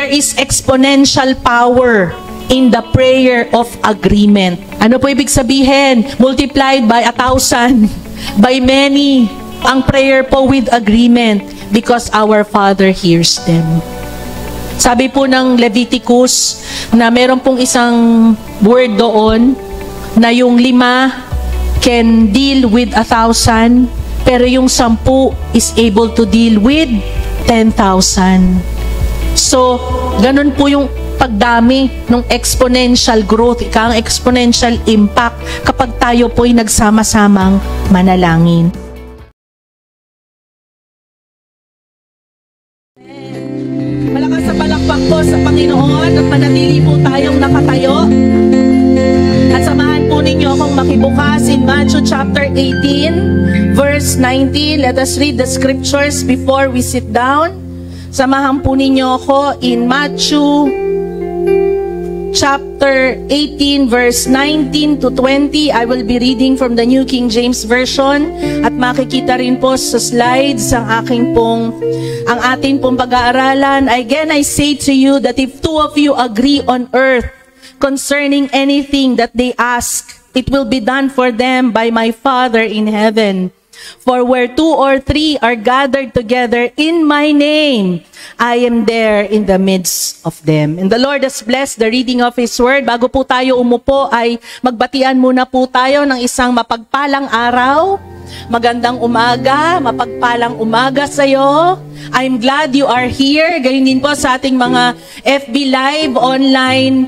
there is exponential power in the prayer of agreement. Ano po ibig sabihin? Multiplied by 1,000, by many, ang prayer po with agreement because our Father hears them. Sabi po ng Leviticus na meron pong isang word doon na yung 5 can deal with 1,000, pero yung 10 is able to deal with 10,000. So, ganun po yung pagdami ng exponential growth, ang exponential impact kapag tayo po'y nagsama-samang manalangin. Malakas sa palakpak po sa Panginoon at manatili po tayong nakatayo. At samahan po ninyo akong makibukas in Matthew chapter 18, verse 19. Let us read the scriptures before we sit down. Samahan po ninyo ako in Matthew chapter 18, verse 19 to 20. I will be reading from the New King James Version at makikita rin po sa slides ang ating pong pag-aaralan. Again, I say to you that if 2 of you agree on earth concerning anything that they ask, it will be done for them by my Father in heaven. For where 2 or 3 are gathered together in my name, I am there in the midst of them. And the Lord has blessed the reading of His Word. Bago po tayo umupo ay magbatian muna po tayo ng isang mapagpalang araw. Magandang umaga, mapagpalang umaga sa iyo. I'm glad you are here. Gayon din po sa ating mga FB Live, online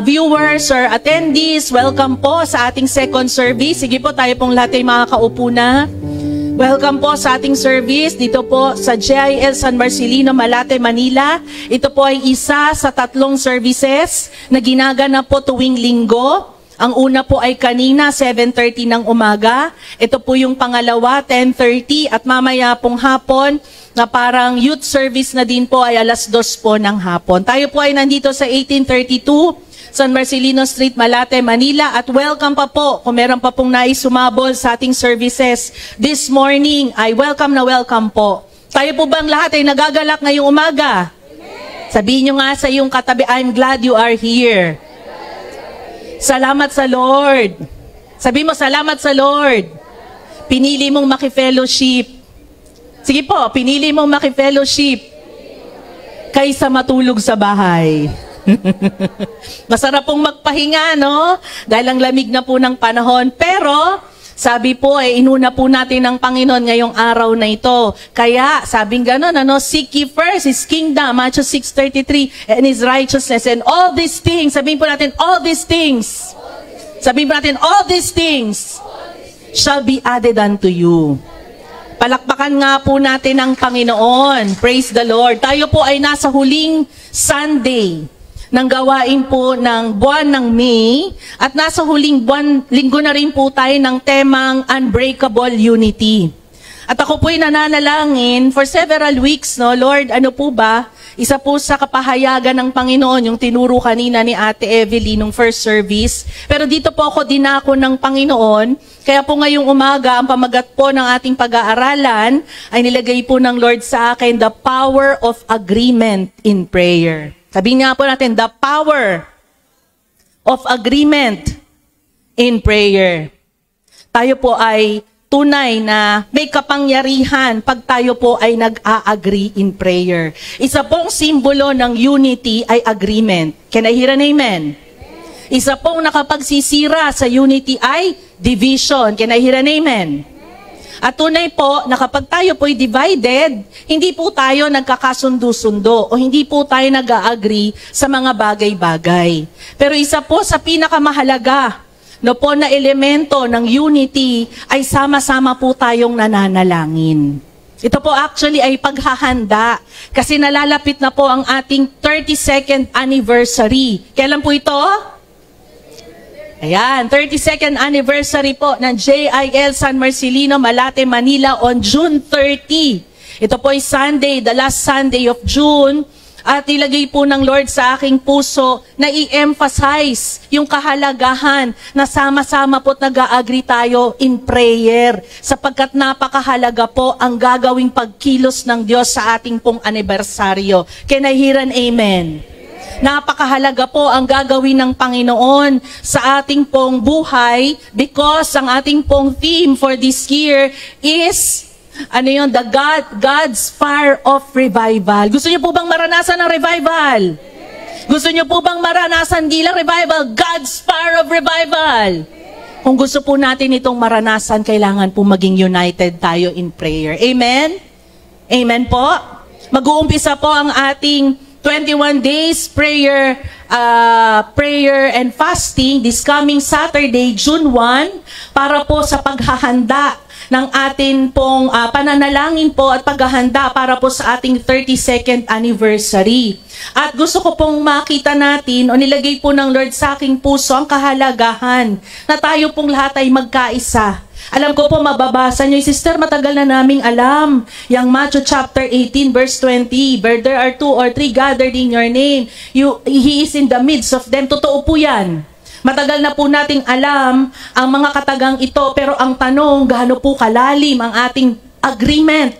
viewers or attendees. Welcome po sa ating second service. Sige po, tayo pong lahat ay makakaupo na. Welcome po sa ating service dito po sa JIL San Marcelino, Malate, Manila. Ito po ay isa sa 3 services na ginaganap po tuwing linggo. Ang una po ay kanina, 7:30 ng umaga. Ito po yung pangalawa, 10:30. At mamaya pong hapon, na parang youth service na din po ay 2:00 po ng hapon. Tayo po ay nandito sa 1832 San Marcelino Street, Malate, Manila. At welcome pa po kung meron pa pong nais sumabol sa ating services this morning. Ay welcome na welcome po. Tayo po bang lahat ay nagagalak ngayong umaga? Sabihin nyo nga sa iyong katabi, I'm glad you are here. Salamat sa Lord. Sabi mo, salamat sa Lord. Pinili mong makifellowship. Sige po, pinili mong makifellowship kaysa matulog sa bahay. Masarap pong magpahinga, no? Dahil ang lamig na po ng panahon. Pero, sabi po, inuna po natin ng Panginoon ngayong araw na ito. Kaya, sabing gano'n, seek ye first His kingdom, Matthew 6:33, and His righteousness, and all these things, sabihin po natin, all these things, sabihin po natin, all these things shall be added unto you. Palakpakan nga po natin ang Panginoon. Praise the Lord. Tayo po ay nasa huling Sunday ng gawain po ng buwan ng May at nasa huling linggo na rin po tayo ng temang Unbreakable Unity. At ako po'y nananalangin for several weeks, no? Lord, ano po ba? Isa po sa kapahayagan ng Panginoon, yung tinuro kanina ni Ate Evelyn nung first service. Pero dito po ako dinako ng Panginoon. Kaya po ngayong umaga, ang pamagat po ng ating pag-aaralan ay nilagay po ng Lord sa akin, the power of agreement in prayer. Sabihin nga po natin, the power of agreement in prayer. Tayo po ay tunay na may kapangyarihan pag tayo po ay nag-a-agree in prayer. Isa pong simbolo ng unity ay agreement. Can I hear an amen? Isa pong nakapagsisira sa unity ay division. Can I hear an amen? At tunay po na kapag tayo po'y divided, hindi po tayo nagkakasundo-sundo o hindi po tayo nag-a-agree sa mga bagay-bagay. Pero isa po sa pinakamahalaga na elemento ng unity ay sama-sama po tayong nananalangin. Ito po actually ay paghahanda kasi nalalapit na po ang ating 32nd anniversary. Kailan po ito? Ayan, 32nd anniversary po ng JIL San Marcelino, Malate, Manila on June 30. Ito po ay Sunday, the last Sunday of June. At ilagay po ng Lord sa aking puso na i-emphasize yung kahalagahan na sama-sama po't nag-a-agree tayo in prayer. Sapagkat napakahalaga po ang gagawing pagkilos ng Diyos sa ating pong anibersaryo. Can I hear an amen? Napakahalaga po ang gagawin ng Panginoon sa ating pong buhay because ang ating pong theme for this year is God's fire of revival. Gusto niyo po bang maranasan ng revival? Gusto niyo po bang maranasan di lang revival, God's fire of revival? Kung gusto po natin itong maranasan, kailangan po maging united tayo in prayer. Amen? Amen po? Mag-uumpisa po ang ating 21 days prayer and fasting this coming Saturday, June 1, para po sa paghahanda ng atin pong pananalangin po at paghahanda para po sa ating 32nd anniversary. At gusto ko pong makita natin o nilagay po ng Lord sa aking puso ang kahalagahan na tayo pong lahat ay magkaisa. Alam ko po mababasa nyo, sister, matagal na naming alam. Yang Matthew chapter 18 verse 20, where there are 2 or 3 gathered in your name, He is in the midst of them. Totoo po yan. Matagal na po nating alam ang mga katagang ito, pero ang tanong, gaano po kalalim ang ating agreement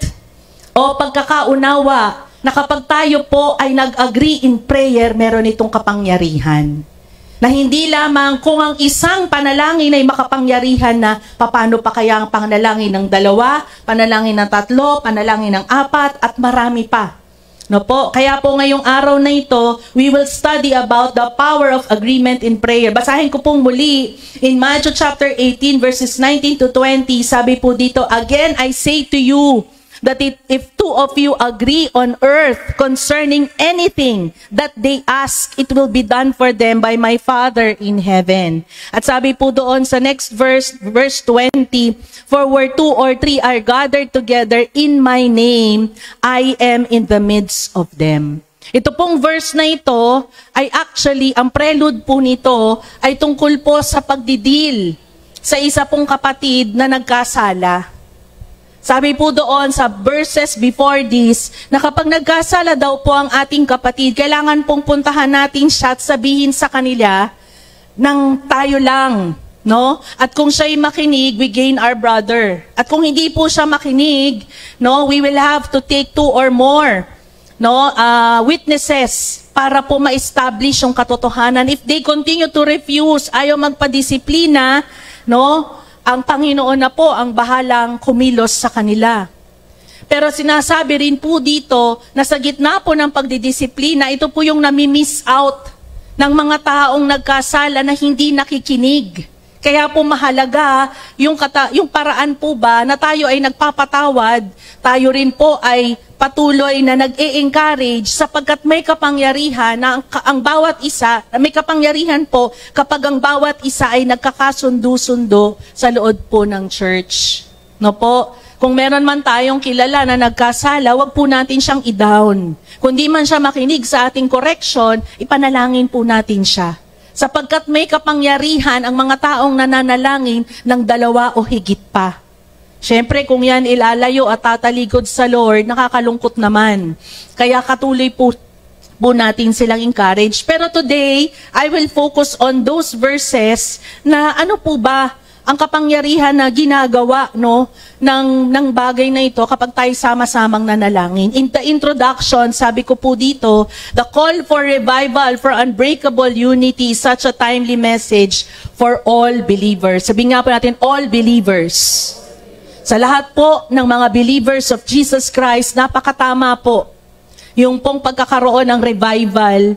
o pagkakaunawa na kapag tayo po ay nag-agree in prayer, meron itong kapangyarihan. Na hindi lamang kung ang isang panalangin ay makapangyarihan na paano pa kaya ang panalangin ng 2, panalangin ng 3, panalangin ng 4 at marami pa. No po, kaya po ngayong araw na ito, we will study about the power of agreement in prayer. Basahin ko pong muli in Matthew chapter 18 verses 19 to 20. Sabi po dito, again I say to you that if 2 of you agree on earth concerning anything that they ask, it will be done for them by my Father in heaven. At sabi po doon sa next verse, verse 20, for where 2 or 3 are gathered together in my name, I am in the midst of them. Ito pong verse na ito ay actually, ang prelude po nito ay tungkol po sa pagdidil sa isa pong kapatid na nagkasala. Sabi po doon sa verses before this, na kapag nagkasala daw po ang ating kapatid, kailangan pong puntahan natin siya at sabihin sa kanila ng tayo lang, no? At kung siya'y makinig, we gain our brother. At kung hindi po siya makinig, no, we will have to take 2 or more, no, witnesses para po ma-establish yung katotohanan. If they continue to refuse, ayaw magpadisiplina, no, ang Panginoon na po ang bahalang kumilos sa kanila. Pero sinasabi rin po dito na sa gitna po ng pagdidisiplina, ito po yung nami-miss out ng mga taong nagkasala na hindi nakikinig. Kaya po mahalaga yung paraan po ba na tayo ay nagpapatawad, tayo rin po ay patuloy na nag-e-encourage sapagkat may kapangyarihan na ang bawat isa, may kapangyarihan po kapag ang bawat isa ay nagkakasundo-sundo sa loob po ng church. No po? Kung meron man tayong kilala na nagkasala, wag po natin siyang i-down. Kung di man siya makinig sa ating correction, ipanalangin po natin siya. Sapagkat may kapangyarihan ang mga taong nananalangin ng 2 o higit pa. Siyempre, kung yan ilalayo at tatalikod sa Lord, nakakalungkot naman. Kaya katuloy po natin silang encourage. Pero today, I will focus on those verses na ano po ba ang kapangyarihan na ginagawa, no, ng bagay na ito kapag tayo sama-samang nanalangin. In the introduction, sabi ko po dito, the call for revival, for unbreakable unity is such a timely message for all believers. Sabi nga po natin, all believers. Sa lahat po ng mga believers of Jesus Christ, napakatama po yung pong pagkakaroon ng revival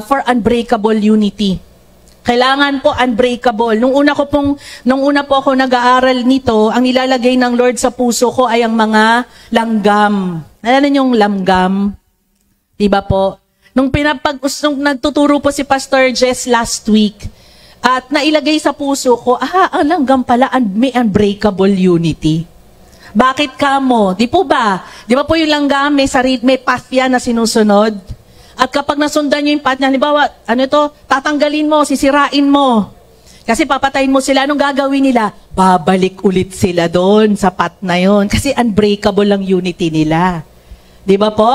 for unbreakable unity. Kailangan po unbreakable. Nung una po ako nag-aaral nito, ang nilalagay ng Lord sa puso ko ay ang mga langgam. Alam niyo yung langgam? Diba po? Nung nagtuturo po si Pastor Jess last week, at nailagay sa puso ko, ang langgam pala, may unbreakable unity. Bakit kamo? Di po ba? Di ba po yung langgam, may path yan na sinusunod? At kapag nasundan nyo yung path niya, halimbawa, tatanggalin mo, sisirain mo. Kasi papatayin mo sila, anong gagawin nila? Babalik ulit sila doon sa path na yon. Kasi unbreakable ang unity nila. Di ba po?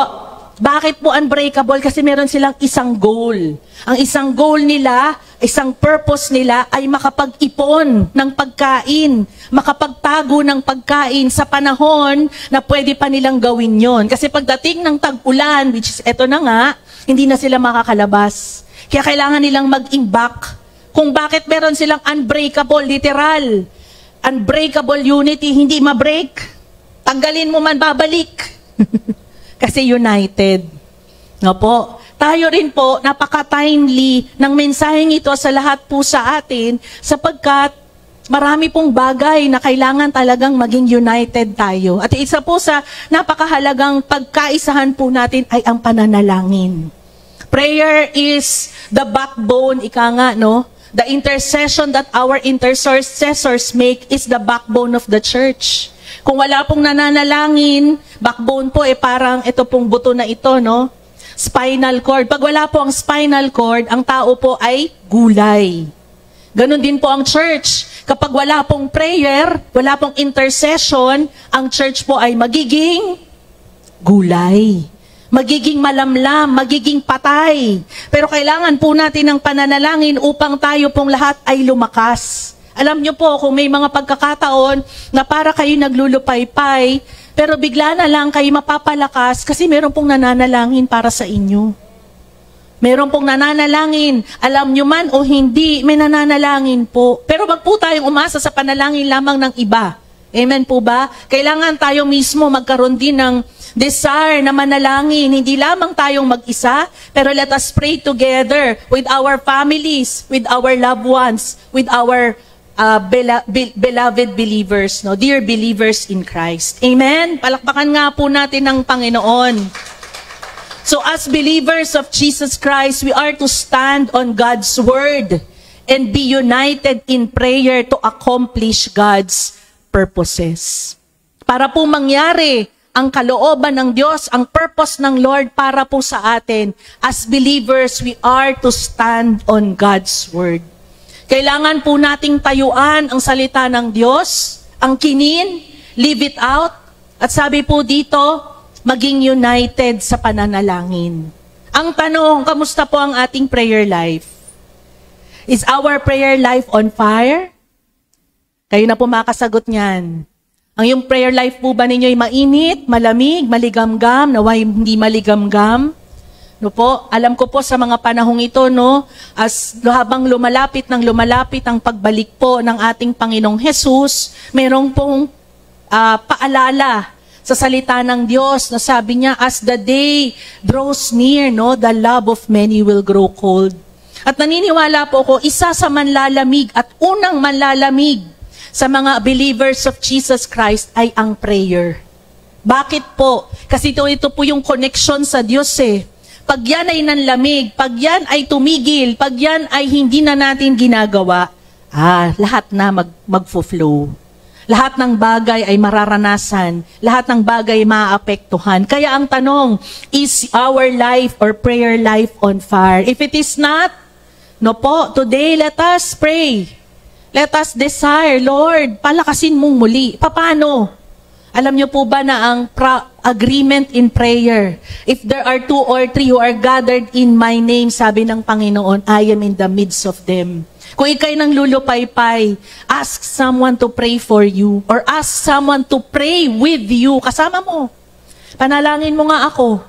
Bakit po unbreakable? Kasi meron silang isang goal. Ang isang goal nila, isang purpose nila ay makapag-ipon ng pagkain, makapagtago ng pagkain sa panahon na pwede pa nilang gawin yon. Kasi pagdating ng tag-ulan, which is eto na nga, hindi na sila makakalabas. Kaya kailangan nilang mag-imbak. Kung bakit meron silang unbreakable, literal, unbreakable unity, hindi ma-break. Tanggalin mo man, babalik. Kasi united. No po? Tayo rin po, napaka-timely ng mensaheng ito sa lahat po sa atin sapagkat marami pong bagay na kailangan talagang maging united tayo. At isa po sa napakahalagang pagkaisahan po natin ay ang pananalangin. Prayer is the backbone, ika nga, no? The intercession that our intercessors make is the backbone of the church. Kung wala pong nananalangin, backbone po parang ito pong buto na ito, no? Spinal cord. Pag wala po ang spinal cord, ang tao po ay gulay. Ganon din po ang church. Kapag wala pong prayer, wala pong intercession, ang church po ay magiging gulay. Magiging malamlam, magiging patay. Pero kailangan po natin ng pananalangin upang tayo pong lahat ay lumakas. Alam nyo po, kung may mga pagkakataon na para kayo naglulupaypay, pero bigla na lang kayo mapapalakas kasi meron pong nananalangin para sa inyo. Meron pong nananalangin. Alam nyo man o hindi, may nananalangin po. Pero wag po tayong umasa sa panalangin lamang ng iba. Amen po ba? Kailangan tayo mismo magkaroon din ng desire na manalangin. Hindi lamang tayong mag-isa, pero let us pray together with our families, with our loved ones, with our beloved believers, no? Dear believers in Christ. Amen? Palakpakan nga po natin ng Panginoon. So as believers of Jesus Christ, we are to stand on God's word and be united in prayer to accomplish God's purposes. Para po mangyari ang kalooban ng Diyos, ang purpose ng Lord para po sa atin, as believers, we are to stand on God's word. Kailangan po nating tayuan ang salita ng Diyos, ang kinin, live it out, at sabi po dito, maging united sa pananalangin. Ang tanong, kamusta po ang ating prayer life? Is our prayer life on fire? Kayo na po makasagot niyan. Ang yung prayer life po ba ninyo ay mainit, malamig, maligamgam, naway hindi maligamgam? No po, alam ko po sa mga panahong ito, no, as habang lumalapit ang pagbalik po ng ating Panginoong Hesus, merong pong paalala sa salita ng Diyos na sabi niya, as the day draws near, no, the love of many will grow cold. At naniniwala po ko, isa sa manlalamig at unang manlalamig sa mga believers of Jesus Christ ay ang prayer. Bakit po? Kasi ito po yung connection sa Diyos eh. Pag yan ay nanlamig, pag yan ay tumigil, pag yan ay hindi na natin ginagawa, lahat na mag-flow. Lahat ng bagay ay mararanasan. Lahat ng bagay maaapektuhan. Kaya ang tanong, is our life or prayer life on fire? If it is not, no po, today let us pray. Let us desire, Lord, palakasin mong muli. Paano? Alam niyo po ba na ang agreement in prayer, if there are 2 or 3 who are gathered in my name, sabi ng Panginoon, I am in the midst of them. Kung ikay nang lulupaypay, ask someone to pray for you or ask someone to pray with you. Kasama mo. Panalangin mo nga ako.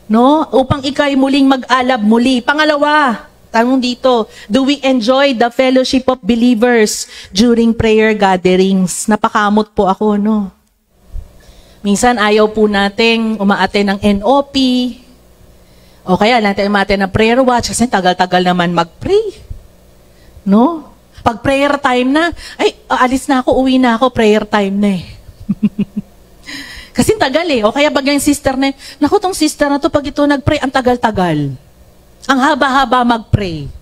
No? Upang ikay muling mag-alab muli. Pangalawa, tanong dito, do we enjoy the fellowship of believers during prayer gatherings? Napakamot po ako, no? Minsan ayaw po nating umaate ng NOP o kaya natin umaate ng prayer watch kasi tagal-tagal naman mag-pray. No? Pag prayer time na, ay, alis na ako, uwi na ako, prayer time na eh. Kasi tagal eh. O kaya bagay yung sister na, naku, tong sister na to, pag ito nag-pray, ang tagal-tagal. Ang haba-haba mag-pray.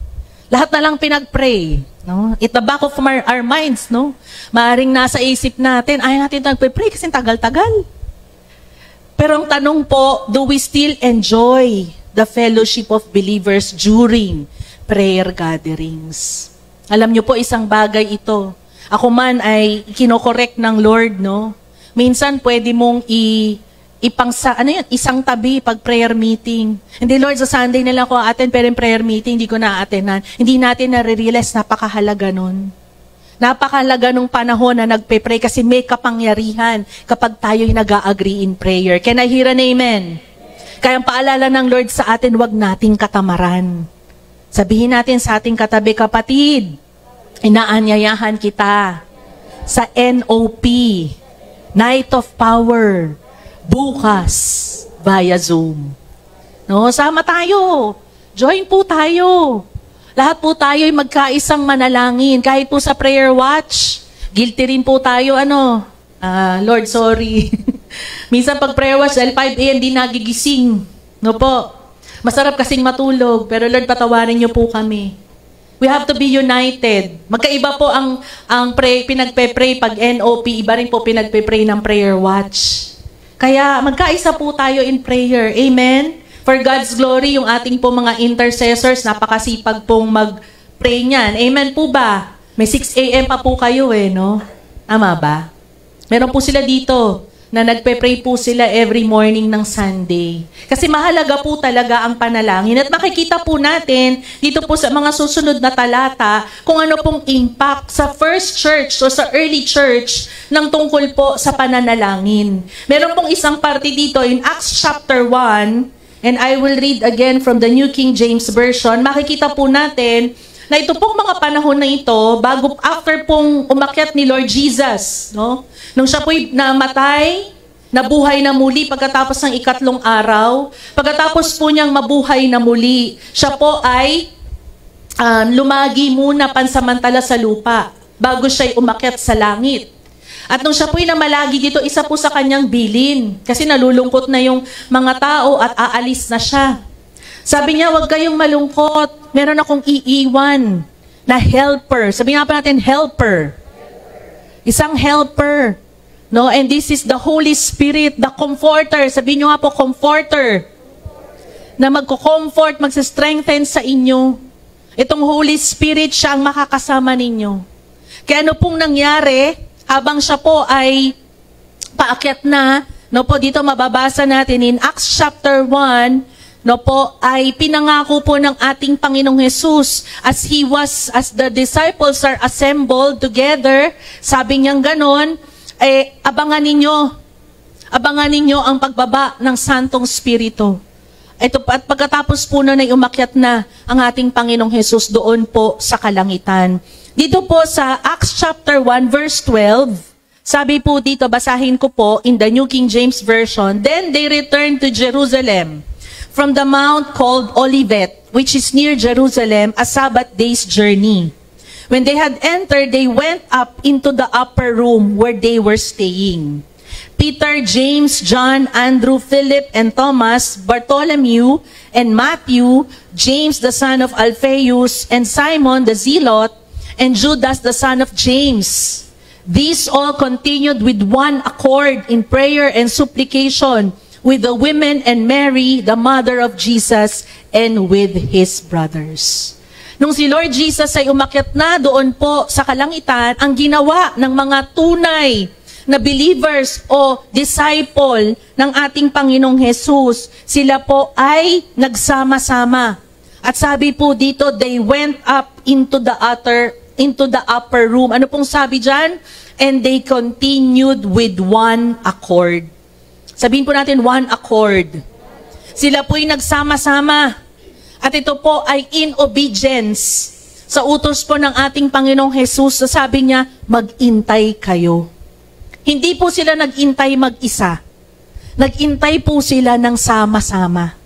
Lahat na lang pinag-pray. No? At the back of our minds, no? Maaring nasa isip natin, ayaw natin nag-pray kasi tagal-tagal. Pero ang tanong po, do we still enjoy the fellowship of believers during prayer gatherings? Alam niyo po, isang bagay ito. Ako man ay kinokorek ng Lord, no? Minsan pwede mong isang tabi pag prayer meeting. Hindi, Lord, sa Sunday na lang ako attend, pero yung prayer meeting, hindi ko na-attendan. Hindi natin nare-realize, napakahalaga nun. Napakahalaga nung panahon na nagpe-pray kasi may kapangyarihan kapag tayo'y nag-a-agree in prayer. Can I hear an amen? Kaya ang paalala ng Lord sa atin, wag nating katamaran. Sabihin natin sa ating katabi, kapatid, inaanyayahan kita sa NOP, Night of Power, bukas via Zoom. No, sama tayo. Join po tayo. Lahat po tayo ay magkaisang manalangin. Kahit po sa prayer watch, guilty rin po tayo, Lord, sorry. Minsan pag prayer watch, dahil 5 a.m. di nagigising. No po. Masarap kasing matulog, pero Lord, patawarin niyo po kami. We have to be united. Magkaiba po ang pinagpe-pray pag NOP, iba rin po pinagpe-pray ng prayer watch. Kaya magkaisa po tayo in prayer. Amen? For God's glory, yung ating po mga intercessors, napakasipag pong mag-pray niyan. Amen po ba? May 6 a.m. pa po kayo no? Tama ba? Meron po sila dito na nagpe-pray po sila every morning ng Sunday. Kasi mahalaga po talaga ang panalangin. At makikita po natin dito po sa mga susunod na talata kung ano pong impact sa first church o sa early church ng tungkol po sa pananalangin. Meron pong isang parte dito in Acts chapter 1, and I will read again from the New King James Version. Makikita po natin na ito pong mga panahon na ito, after pong umakyat ni Lord Jesus, no? Nung siya po'y namatay, nabuhay na muli pagkatapos ng 3 araw, pagkatapos po niyang mabuhay na muli, siya po ay lumagi muna pansamantala sa lupa bago siya'y umakyat sa langit. At nung siya po'y namalagi dito, isa po sa kanyang bilin, kasi nalulungkot na yung mga tao at aalis na siya. Sabi niya, huwag kayong malungkot. Meron akong iiwan na helper. Sabi nga pa natin, helper. Isang helper. No? And this is the Holy Spirit, the comforter. Sabi niyo nga po, comforter. Na magko-comfort, magsa-strengthen sa inyo. Itong Holy Spirit, siya ang makakasama ninyo. Kaya ano pong nangyari, habang siya po ay paakyat na, no po, dito mababasa natin in Acts chapter 1, no po, ay pinangako po ng ating Panginoong Jesus as the disciples are assembled together, sabi niyang ganon, abangan ninyo ang pagbaba ng Santong Espiritu. Ito, at pagkatapos po na umakyat na ang ating Panginoong Jesus doon po sa kalangitan. Dito po sa Acts chapter 1 verse 12, sabi po dito, basahin ko po in the New King James Version, then they returned to Jerusalem from the mount called Olivet, which is near Jerusalem, a Sabbath day's journey. When they had entered, they went up into the upper room where they were staying. Peter, James, John, Andrew, Philip, and Thomas, Bartholomew, and Matthew, James the son of Alphaeus, and Simon the Zealot, and Judas the son of James. These all continued with one accord in prayer and supplication with the women and Mary, the mother of Jesus, and with his brothers. Nung si Lord Jesus ay umakyat na doon po sa kalangitan, ang ginawa ng mga tunay na believers o disciple ng ating Panginoong Jesus, sila po ay nagsama-sama. At sabi po dito, they went up into the upper room. Ano pong sabi dyan? And they continued with one accord. Sabihin po natin, one accord. Sila po'y nagsama-sama. At ito po ay in obedience sa utos po ng ating Panginoong Jesus. Sabi niya, mag-intay kayo. Hindi po sila nag-intay mag-isa. Nag-intay po sila ng sama-sama.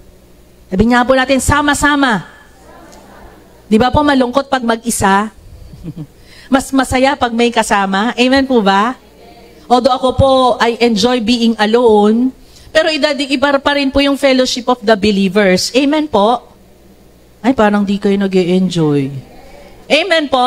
Sabi nga po natin, sama-sama. Di ba po malungkot pag mag-isa? Mas masaya pag may kasama. Amen po ba? Although ako po, I enjoy being alone, pero iba pa rin po yung fellowship of the believers. Amen po? Ay, parang di kayo nag-enjoy. Amen po?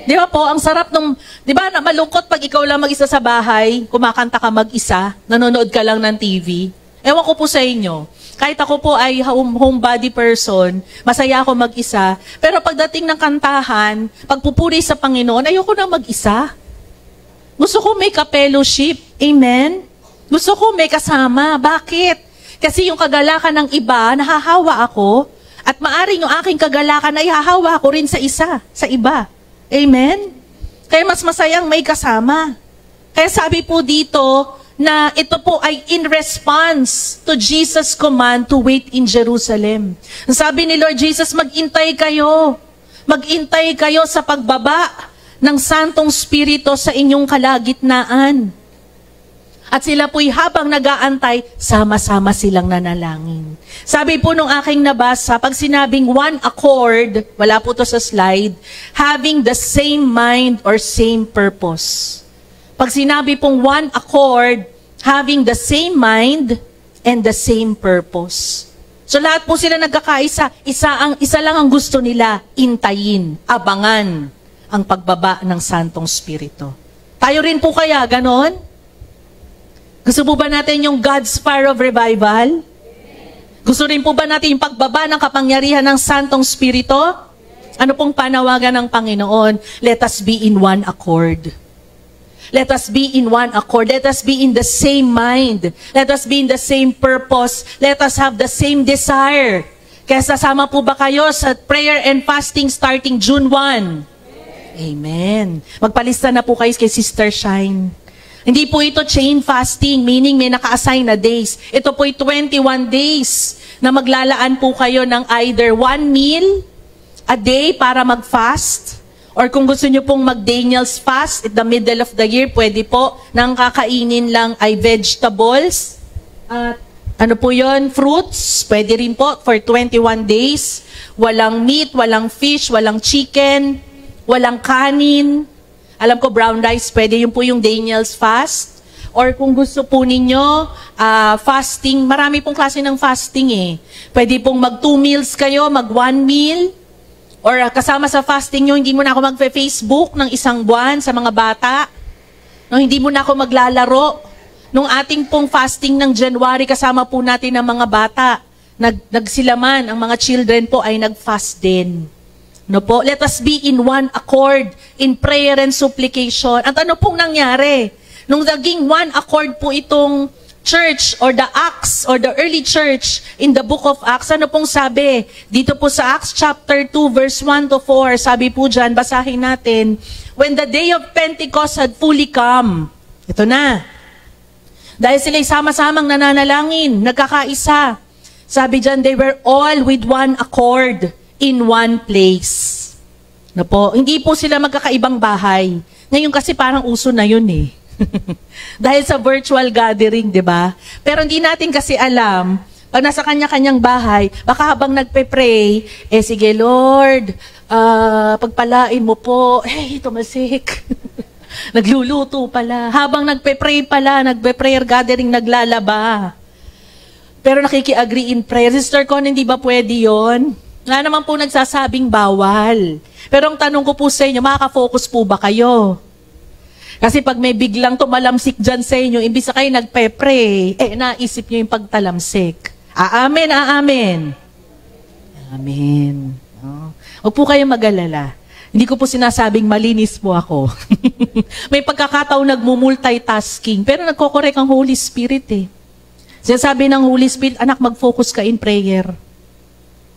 Di ba po, ang sarap nung, di ba, malungkot pag ikaw lang mag-isa sa bahay, kumakanta ka mag-isa, nanonood ka lang ng TV. Ewan ko po sa inyo. Kahit ako po ay homebody person, masaya ako mag-isa. Pero pagdating ng kantahan, pagpupuri sa Panginoon, ayoko na mag-isa. Gusto ko may ka-fellowship. Amen? Gusto ko may kasama. Bakit? Kasi yung kagalakan ng iba, nahahawa ako, at maaring yung aking kagalakan ay hahawa ko rin sa iba. Amen? Kaya mas masayang may kasama. Kaya sabi po dito na ito po ay in response to Jesus' command to wait in Jerusalem. Sabi ni Lord Jesus, mag-intay kayo. Mag-intay kayo sa pagbaba ng Santong Espiritu sa inyong kalagitnaan. At sila po'y habang nag-aantay, sama-sama silang nanalangin. Sabi po nung aking nabasa, pag sinabing one accord, wala po to sa slide, having the same mind or same purpose. Pag sinabi pong one accord, having the same mind and the same purpose. So lahat po sila nagkakaisa, isa lang ang gusto nila, intayin, abangan ang pagbaba ng Santong Espiritu. Tayo rin po kaya, ganon? Gusto po ba natin yung God's fire of revival? Gusto rin po ba natin yung pagbaba ng kapangyarihan ng Santong Espiritu? Ano pong panawagan ng Panginoon? Let us be in one accord. Let us be in one accord. Let us be in the same mind. Let us be in the same purpose. Let us have the same desire. Kaya sasama po ba kayo sa prayer and fasting starting June 1? Amen. Magpalista na po kayo kay Sister Shine. Hindi po ito chain fasting, meaning may naka-assign na days. Ito po'y 21 days na maglalaan po kayo ng either one meal a day para mag-fast, or kung gusto nyo pong mag-Daniel's fast at the middle of the year, pwede po, nang kakainin lang ay vegetables. At ano po yon? Fruits. Pwede rin po for 21 days. Walang meat, walang fish, walang chicken, walang kanin. Alam ko, brown rice, pwede yun po yung Daniel's fast. Or kung gusto po ninyo, fasting, marami pong klase ng fasting eh. Pwede pong mag 2 meals kayo, mag 1 meal. Or kasama sa fasting nyo, hindi mo na ako mag-Facebook ng 1 buwan sa mga bata. No, hindi mo na ako maglalaro. Nung ating pong fasting ng January, kasama po natin ang mga bata. Nagsilaman, ang mga children po ay nag-fast din. No po, let us be in one accord in prayer and supplication. At ano pong nangyari? Nung naging one accord po itong church or the Acts or the early church in the book of Acts, ano pong sabi? Dito po sa Acts chapter 2 verse 1 to 4, sabi po dyan, basahin natin, when the day of Pentecost had fully come, ito na, dahil sila'y sama-samang nananalangin, nagkakaisa, sabi dyan, they were all with one accord in one place. No po, hindi po sila magkakaibang bahay. Ngayon kasi parang uso na yun eh. Dahil sa virtual gathering, di ba? Pero hindi natin kasi alam, pag nasa kanya-kanyang bahay, baka habang nagpe-pray, sige Lord, pagpalain mo po, tumasik. Nagluluto pala. Habang nagpe-pray pala, nagpe-prayer gathering, naglalaba. Pero nakiki-agree in prayer. Sister Con, hindi ba pwede yon? Nga naman po nagsasabing bawal. Pero ang tanong ko po sa inyo, makaka-focus po ba kayo? Kasi pag may biglang tumalamsik dyan sa inyo, imbis na kayo nagpe-pray, naisip nyo yung pagtalamsik. Aamen, aamen. Amen. Huwag po kayong mag-alala. Hindi ko po sinasabing malinis po ako. May pagkakataon nagmumultitasking, pero nagko-correct ang Holy Spirit eh. Sinasabi ng Holy Spirit, anak, mag-focus ka in prayer.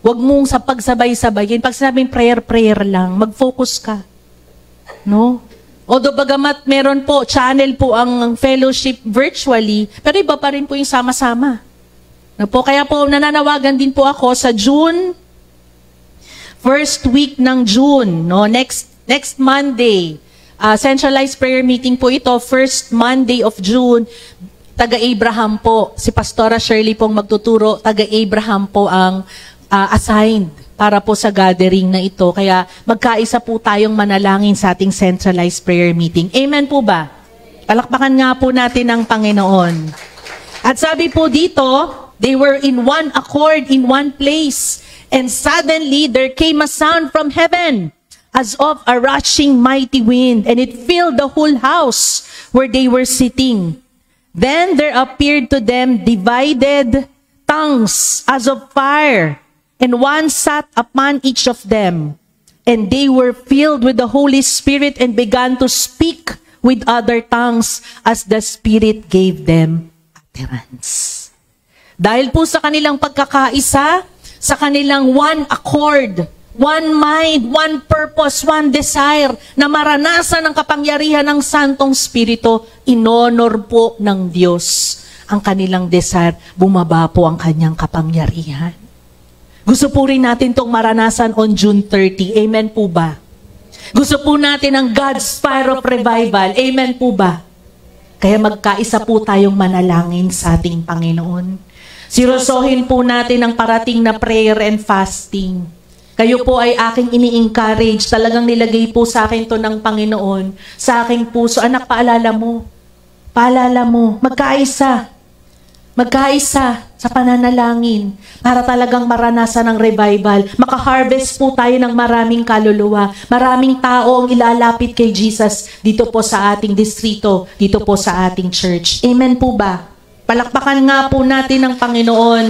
Huwag mong sa pagsabay-sabayin. Pag sinabing prayer lang, mag-focus ka. No? Although bagamat meron po, channel po ang fellowship virtually, pero iba pa rin po yung sama-sama. No po? Kaya po nananawagan din po ako sa June, first week ng June, no? Next Monday, centralized prayer meeting po ito, first Monday of June, taga-Abraham po. Si Pastora Shirley pong magtuturo, taga-Abraham po ang assigned para po sa gathering na ito. Kaya magkaisa po tayong manalangin sa ating centralized prayer meeting. Amen po ba? Palakpakan nga po natin ang Panginoon. At sabi po dito, they were in one accord, in one place. And suddenly there came a sound from heaven as of a rushing mighty wind, and it filled the whole house where they were sitting. Then there appeared to them divided tongues as of fire, and one sat upon each of them. And they were filled with the Holy Spirit and began to speak with other tongues as the Spirit gave them utterance. Dahil po sa kanilang pagkakaisa, sa kanilang one accord, one mind, one purpose, one desire, na maranasan ang kapangyarihan ng Santong Espiritu, inonor po ng Diyos ang kanilang desire, bumaba po ang kanyang kapangyarihan. Gusto po rin natin itong maranasan on June 30. Amen po ba? Gusto po natin ang God's fire of revival. Amen po ba? Kaya magkaisa po tayong manalangin sa ating Panginoon. Sirosohin po natin ang parating na prayer and fasting. Kayo po ay aking ini-encourage. Talagang nilagay po sa akin to ng Panginoon, sa aking puso. Anak, paalala mo, magkaisa sa pananalangin para talagang maranasan ng revival. Maka-harvest po tayo ng maraming kaluluwa. Maraming tao ang ilalapit kay Jesus dito po sa ating distrito, dito po sa ating church. Amen po ba? Palakpakan nga po natin ang Panginoon.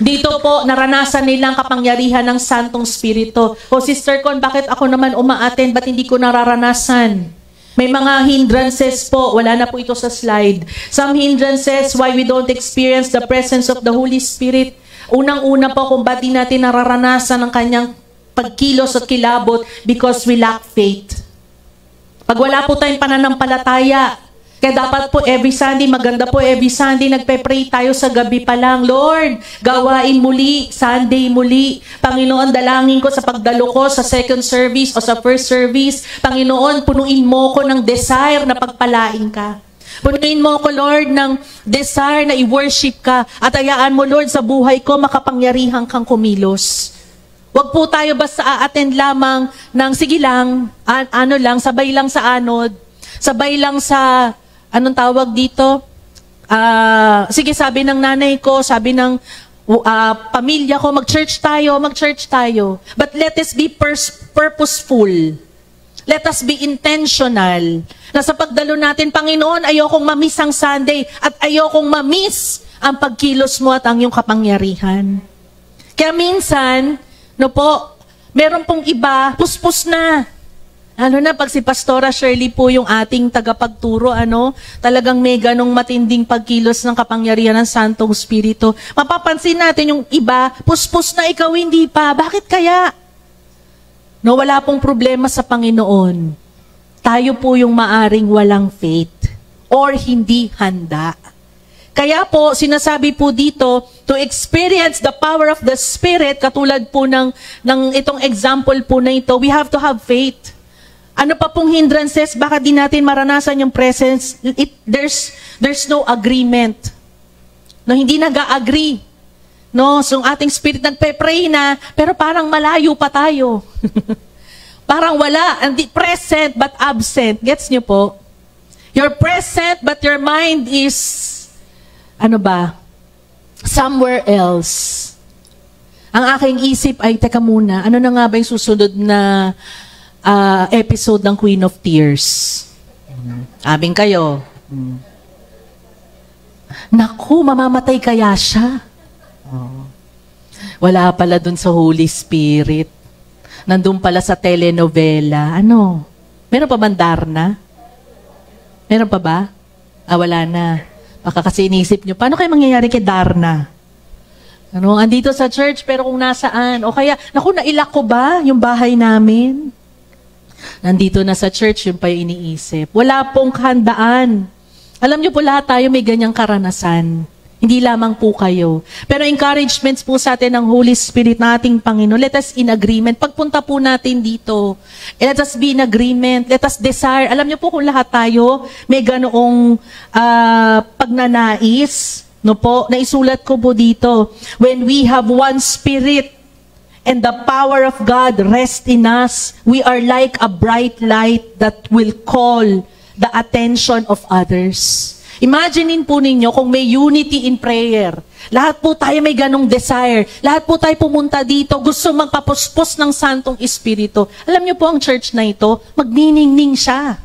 Dito po, naranasan nilang kapangyarihan ng Santong Espiritu. O Sister Con, bakit ako naman umaattend? Ba't hindi ko nararanasan? May mga hindrances po, wala na po ito sa slide. Some hindrances why we don't experience the presence of the Holy Spirit. Unang-una po kung ba't di natin nararanasan ang kanyang pagkilos at kilabot, because we lack faith. Pag wala po tayong pananampalataya, kaya dapat po every Sunday, maganda po every Sunday, nagpe-pray tayo sa gabi pa lang. Lord, gawain muli, Sunday muli. Panginoon, dalangin ko sa pagdalo ko sa second service o sa first service. Panginoon, punuin mo ko ng desire na pagpalain ka. Punuin mo ko, Lord, ng desire na i-worship ka. At ayaan mo, Lord, sa buhay ko, makapangyarihan kang kumilos. Huwag po tayo basta a-attend lamang ng sige lang, sabay lang sa anod, sabay lang sa anong tawag dito? Sige, sabi ng nanay ko, sabi ng pamilya ko, mag-church tayo. But let us be purposeful. Let us be intentional. Na sa pagdalo natin, Panginoon, ayokong mamiss ang Sunday at ayokong mamiss ang pagkilos mo at ang iyong kapangyarihan. Kaya minsan, meron pong iba, puspos na. Pag si Pastora Shirley po yung ating tagapagturo, talagang may ganong matinding pagkilos ng kapangyarihan ng Santong Espiritu. Mapapansin natin yung iba, puspos na, ikaw hindi pa. Bakit kaya? Wala pong problema sa Panginoon. Tayo po yung maaring walang faith or hindi handa. Kaya po, sinasabi po dito, to experience the power of the Spirit, katulad po ng itong example po na ito, we have to have faith. Ano pa pong hindrances? Baka di natin maranasan yung presence. There's no agreement. Hindi nag-agree. So ating spirit nagpe-pray na, pero parang malayo pa tayo. Parang wala. Present but absent. Gets nyo po? You're present but your mind is, somewhere else. Ang aking isip ay, teka muna, ano na nga ba yung susunod na episode ng Queen of Tears? Abing kayo. Naku, mamamatay kaya siya? Wala pala dun sa Holy Spirit. Nandun pala sa telenovela. Meron pa man Darna? Meron pa ba? Wala na. Baka kasi inisip nyo, paano kayo mangyayari kay Darna? Andito sa church, pero kung nasaan? O kaya, nailak ko ba yung bahay namin? Nandito na sa church, yun pa yung iniisip. Wala pong kahandaan. Alam niyo po, lahat tayo may ganyang karanasan. Hindi lamang po kayo. Pero encouragements po sa atin ng Holy Spirit na ating Panginoon. Let us in agreement. Pagpunta po natin dito, let us be in agreement. Let us desire. Alam niyo po kung lahat tayo may ganoong pagnanais. Naisulat ko po dito. When we have one spirit, and the power of God rests in us, we are like a bright light that will call the attention of others. Imaginein po ninyo kung may unity in prayer. Lahat po tayo may ganong desire. Lahat po tayo pumunta dito, gusto magpapuspos ng Santong Espiritu. Alam niyo po ang church na ito, magniningning siya.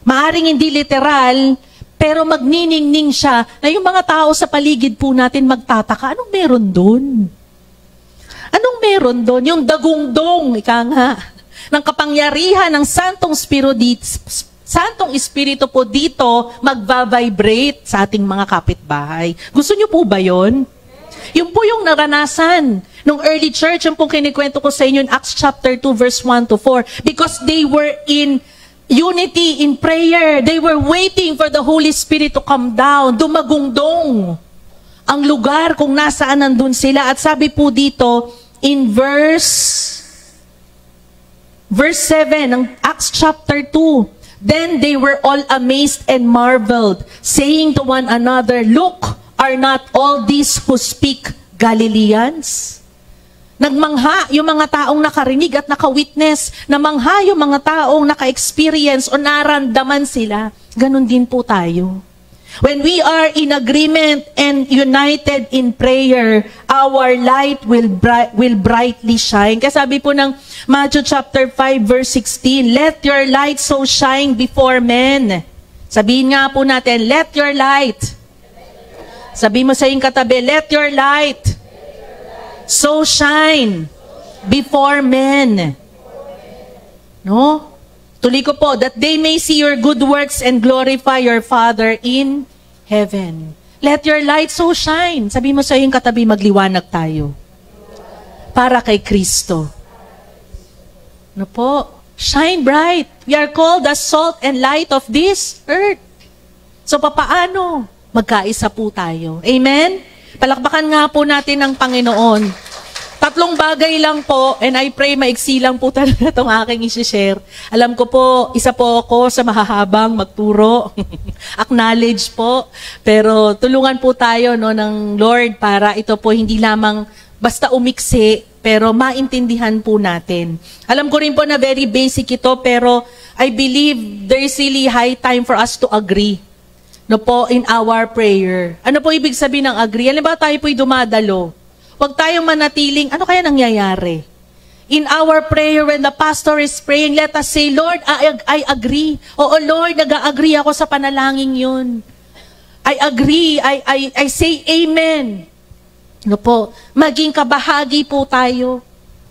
Maaring hindi literal, pero magniningning siya na yung mga tao sa paligid po natin magtataka, anong meron doon? Anong meron doon? Yung dagungdong, ika nga, ng kapangyarihan ng Santong Santong Espiritu po dito magva-vibrate sa ating mga kapitbahay. Gusto niyo po ba yon? Yung po yung naranasan nung early church, yung pong kinikwento ko sa inyo in Acts chapter 2 verse 1 to 4. Because they were in unity in prayer. They were waiting for the Holy Spirit to come down. Dumagungdong ang lugar kung nasaan nandun sila. At sabi po dito in verse 7 ng Acts chapter 2, then they were all amazed and marveled, saying to one another, "Look, are not all these who speak Galileans?" Nagmangha yung mga taong nakarinig at nakawitness, namangha yung mga taong naka-experience o naramdaman sila. Ganon din po tayo. When we are in agreement and united in prayer, our light will brightly shine. Kaya sabi po ng Matthew chapter 5 verse 16, "Let your light so shine before men." Sabihin nga po natin, let your light. Sabi mo sa iyong katabi, let your light so shine before men. No? Tuloy ko po, that they may see your good works and glorify your Father in heaven. Let your light so shine. Sabi mo sa iyong katabi, magliwanag tayo. Para kay Kristo. No po? Shine bright. We are called as salt and light of this earth. So papaano? Magkaisa po tayo. Amen? Palakpakan nga po natin ang Panginoon. 3 bagay lang po, and I pray maiksi lang po talaga itong aking isi-share. Alam ko po, isa po ako sa mahahabang magturo. Acknowledge po. Pero tulungan po tayo ng Lord para ito po hindi lamang basta umiksi, pero maintindihan po natin. Alam ko rin po na very basic ito, pero I believe there is really high time for us to agree. No po, in our prayer. Ano po ibig sabihin ng agree? Alam ba tayo po'y dumadalo? Huwag tayong manatiling, ano kaya nangyayari? In our prayer, when the pastor is praying, let us say, Lord, I agree. Oo, Lord, nag-agree ako sa panalangin yun. I agree. I say amen. No po, maging kabahagi po tayo.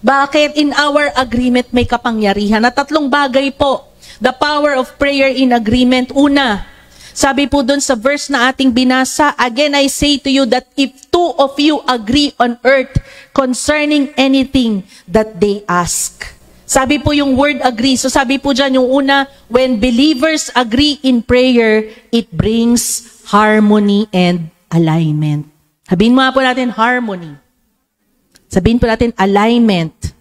Bakit? In our agreement may kapangyarihan. At 3 bagay po. The power of prayer in agreement. Una, sabi po dun sa verse na ating binasa, again I say to you that if 2 of you agree on earth concerning anything that they ask. Sabi po yung word agree. So sabi po dyan yung una, when believers agree in prayer, it brings harmony and alignment. Sabihin mo nga po natin harmony. Sabihin po natin alignment.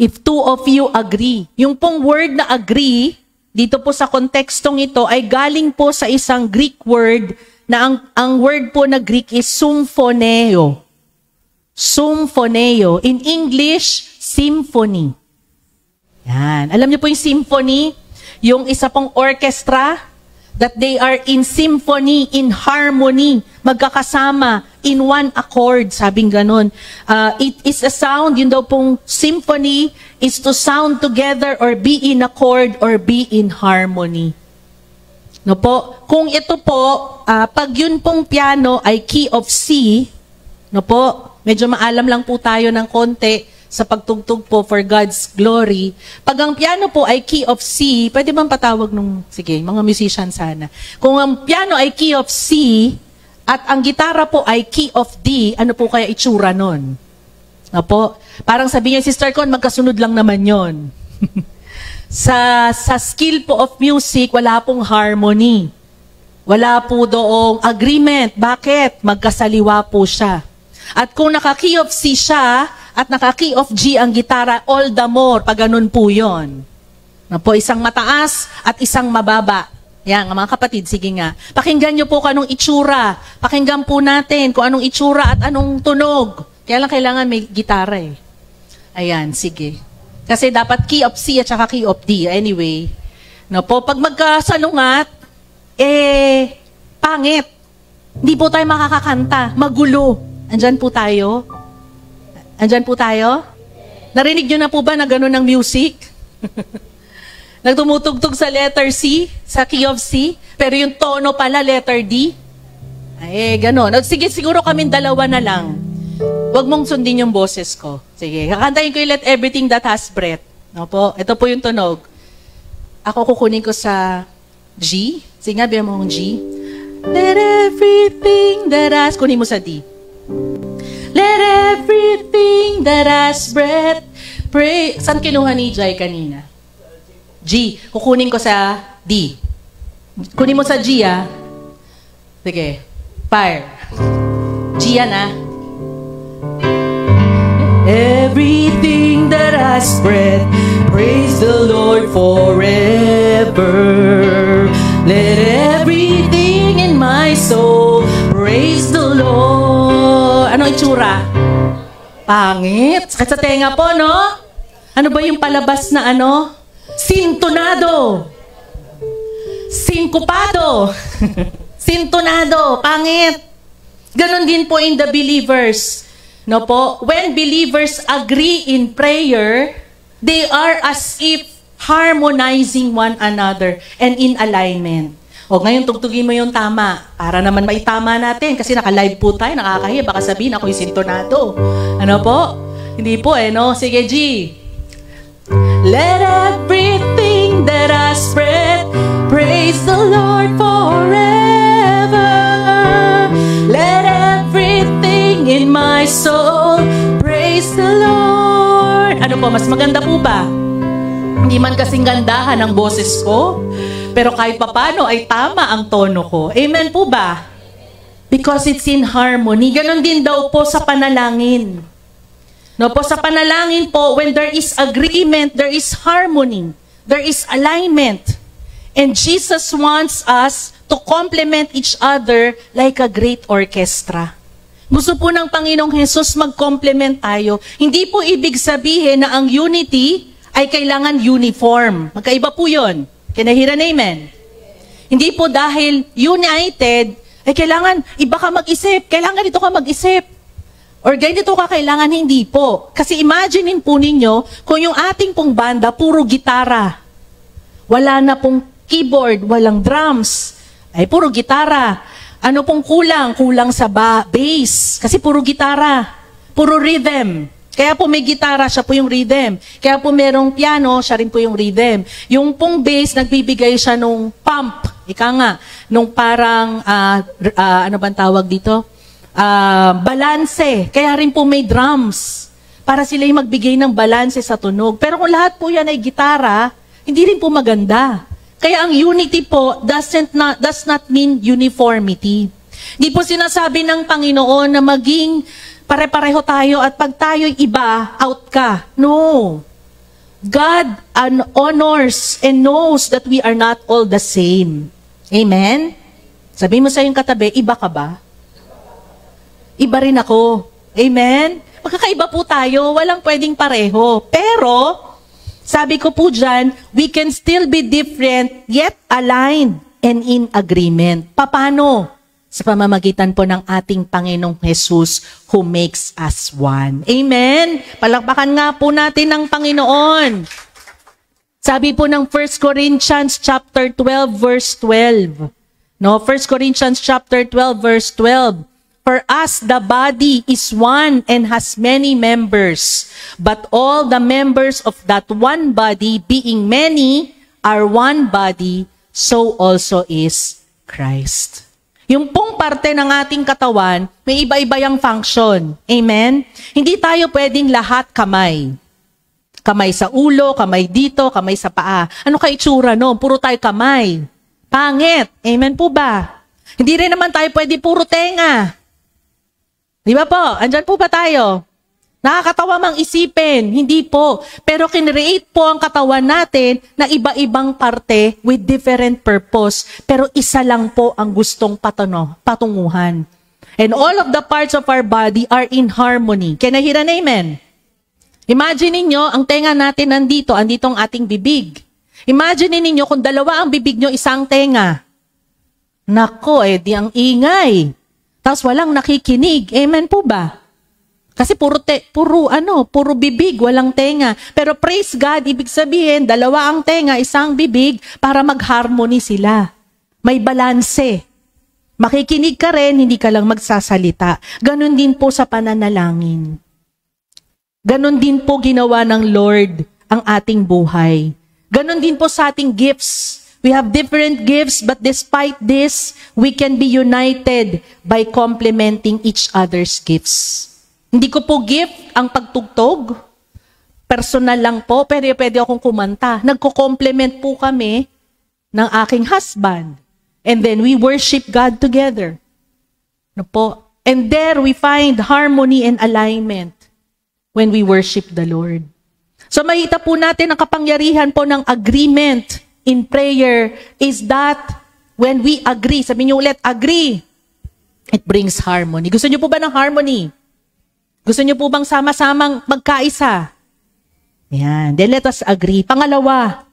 If 2 of you agree. Yung pong word na agree, dito po sa kontekstong ito ay galing po sa isang Greek word na ang word po na Greek is symphoneo. Symphoneo. In English, symphony. Yan. Alam niyo po yung symphony? Yung isa pong orchestra that they are in symphony, in harmony, magkakasama, in one accord, sabing ganun. It is a sound, yun daw pong symphony is to sound together or be in accord or be in harmony. No po? Kung ito po, pag yun pong piano ay key of C, no po, medyo maalam lang po tayo ng konti sa pagtugtog po for God's glory. Pag ang piano po ay key of C, pwede bang patawag nung, sige, mga musician sana. Kung ang piano ay key of C, at ang gitara po ay key of D, ano po kaya itsura nun? No po? Parang sabi niya, Sister Con, magkasunod lang naman yon. Sa skill po of music, wala pong harmony. Wala po doong agreement. Bakit? Magkasaliwa po siya. At kung naka-key of C siya, at naka-key of G ang gitara, all the more, pag ganun po yun. Na po, isang mataas at isang mababa. Yan, mga kapatid, sige nga. Pakinggan nyo po kung anong itsura. Pakinggan po natin kung anong itsura at anong tunog. Kaya lang kailangan may gitara eh. Ayan, sige. Kasi dapat key of C at saka key of D. Anyway, no po, pag magkasalungat, pangit. Hindi po tayo makakakanta. Magulo. Andyan po tayo. Andyan po tayo? Narinig nyo na po ba na gano'n ang music? Nagtumutugtog sa letter C, sa key of C, pero yung tono pala, letter D. Ay, gano'n. Sige, siguro kaming dalawa na lang. Huwag mong sundin yung boses ko. Sige, kakantayin ko yung let everything that has breath. No po? Ito po yung tunog. Ako kukunin ko sa G. Sige nga, biya mo ang G. Let everything that has... Kunin mo sa D. Let everything that has breath pray. Saan kinuha ni Jai kanina? G. Kukunin ko sa D. Kunin mo sa G, ah. Sige. Fire. G yan, ah. Everything that has breath, praise the Lord forever. Let everything in my soul praise the Lord. Ano itsura? Pangit. Sakit sa tenga po, no? Ano ba yung palabas na ano? Sintonado. Sinkopado. Sintonado. Pangit. Ganon din po in the believers. No po? When believers agree in prayer, they are as if harmonizing one another and in alignment. O ngayon, tugtugin mo yung tama. Para naman maitama natin. Kasi naka-live po tayo, nakakahiya. Baka sabihin ako yung sintonado. Ano po? Hindi po no? Sige, G. Let everything that has breath praise the Lord forever. Let everything in my soul praise the Lord. Ano po, mas maganda po ba? Hindi man kasing gandahan ang boses ko, pero kahit papano ay tama ang tono ko. Amen po ba? Because it's in harmony. Ganon din daw po sa panalangin. No po, sa panalangin po, when there is agreement, there is harmony. There is alignment. And Jesus wants us to complement each other like a great orchestra. Gusto po ng Panginoong Jesus mag-complement tayo. Hindi po ibig sabihin na ang unity ay kailangan uniform. Magkaiba po yun. Can I hear an amen? Hindi po dahil united, ay kailangan iba ka mag-isip. Kailangan dito ka mag-isip. Or ganito ka kailangan, hindi po. Kasi imaginein po ninyo, kung yung ating pong banda, puro gitara. Wala na pong keyboard, walang drums. Ay, puro gitara. Ano pong kulang? Kulang sa bass. Kasi puro gitara. Puro rhythm. Kaya po may gitara, siya po yung rhythm. Kaya po merong piano, siya rin po yung rhythm. Yung pong bass, nagbibigay siya nung pump. Ika nga, nung parang, ano bang tawag dito? Balanse. Kaya rin po may drums. Para sila yung magbigay ng balanse sa tunog. Pero kung lahat po yan ay gitara, hindi rin po maganda. Kaya ang unity po does not mean uniformity. Hindi po sinasabi ng Panginoon na maging pare-pareho tayo at pag tayo'y iba, out ka. No. God honors and knows that we are not all the same. Amen? Sabi mo sa iyong katabi, iba ka ba? Iba rin ako. Amen? Magkakaiba po tayo, walang pwedeng pareho. Pero, sabi ko po dyan, we can still be different, yet aligned and in agreement. Paano? Sa pamamagitan po ng ating Panginoong Jesus who makes us one. Amen? Palakpakan nga po natin ng Panginoon. Sabi po ng 1 Corinthians chapter 12 verse 12. No, 1 Corinthians chapter 12 verse 12. For us the body is one and has many members, but all the members of that one body, being many, are one body, so also is Christ. Yung pong parte ng ating katawan, may iba-iba yung function. Amen? Hindi tayo pwedeng lahat kamay. Kamay sa ulo, kamay dito, kamay sa paa. Ano ka itsura, no? Puro tayo kamay. Pangit. Amen po ba? Hindi rin naman tayo pwede puro tenga. Di ba po? Andyan po ba tayo? Nakakatawa mang isipin. Hindi po. Pero kinreate po ang katawan natin na iba-ibang parte with different purpose. Pero isa lang po ang gustong patunguhan. And all of the parts of our body are in harmony. Can I hear an amen? Imagine ninyo, ang tenga natin nandito, andito ang ating bibig. Imagine ninyo kung dalawa ang bibig nyo, isang tenga. Nako, di ang ingay. Tapos walang nakikinig. Amen po ba? Kasi puro bibig, walang tenga. Pero praise God, ibig sabihin, dalawa ang tenga, isang bibig, para mag-harmony sila. May balanse. Makikinig ka rin, hindi ka lang magsasalita. Ganon din po sa pananalangin. Ganon din po ginawa ng Lord ang ating buhay. Ganon din po sa ating gifts. We have different gifts, but despite this, we can be united by complementing each other's gifts. Hindi ko po gift ang pagtugtog. Personal lang po, pero pwede akong kumanta. Nagko-complement po kami ng aking husband. And then we worship God together. No po? And there we find harmony and alignment when we worship the Lord. So makita po natin ang kapangyarihan po ng agreement in prayer is that when we agree, sabihin niyo ulit, agree, it brings harmony. Gusto niyo po ba ng harmony? Gusto niyo po bang sama-samang magkaisa? Yan. Then let us agree. Pangalawa,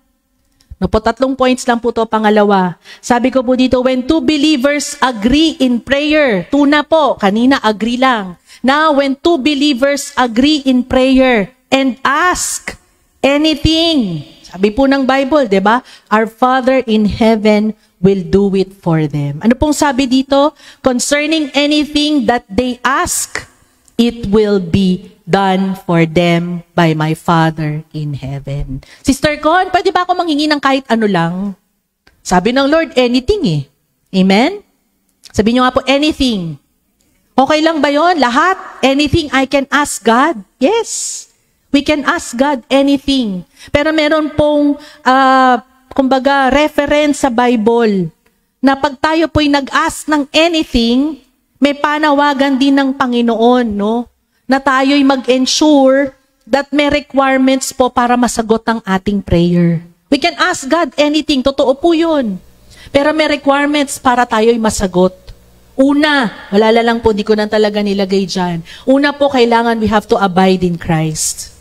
no po, 3 points lang po to, pangalawa. Sabi ko po dito, when two believers agree in prayer, 2 na po, kanina agree lang. Now, when two believers agree in prayer and ask anything, sabi po ng Bible, di ba? Our Father in heaven will do it for them. Ano pong sabi dito? Concerning anything that they ask, it will be done for them by my Father in heaven. Sister Con, pwede ba ako manghingi ng kahit ano lang? Sabi ng Lord, anything eh. Amen? Sabi niyo nga po, anything. Okay lang ba yon? Lahat? Anything I can ask God? Yes. We can ask God anything. Pero meron pong, kumbaga, reference sa Bible na pag tayo po'y nag-ask ng anything, may panawagan din ng Panginoon, no? Na tayo'y mag-ensure that may requirements po para masagot ang ating prayer. We can ask God anything. Totoo po yun. Pero may requirements para tayo'y masagot. Una, wala lang po, di ko na talaga nilagay dyan. Una po, kailangan we have to abide in Christ.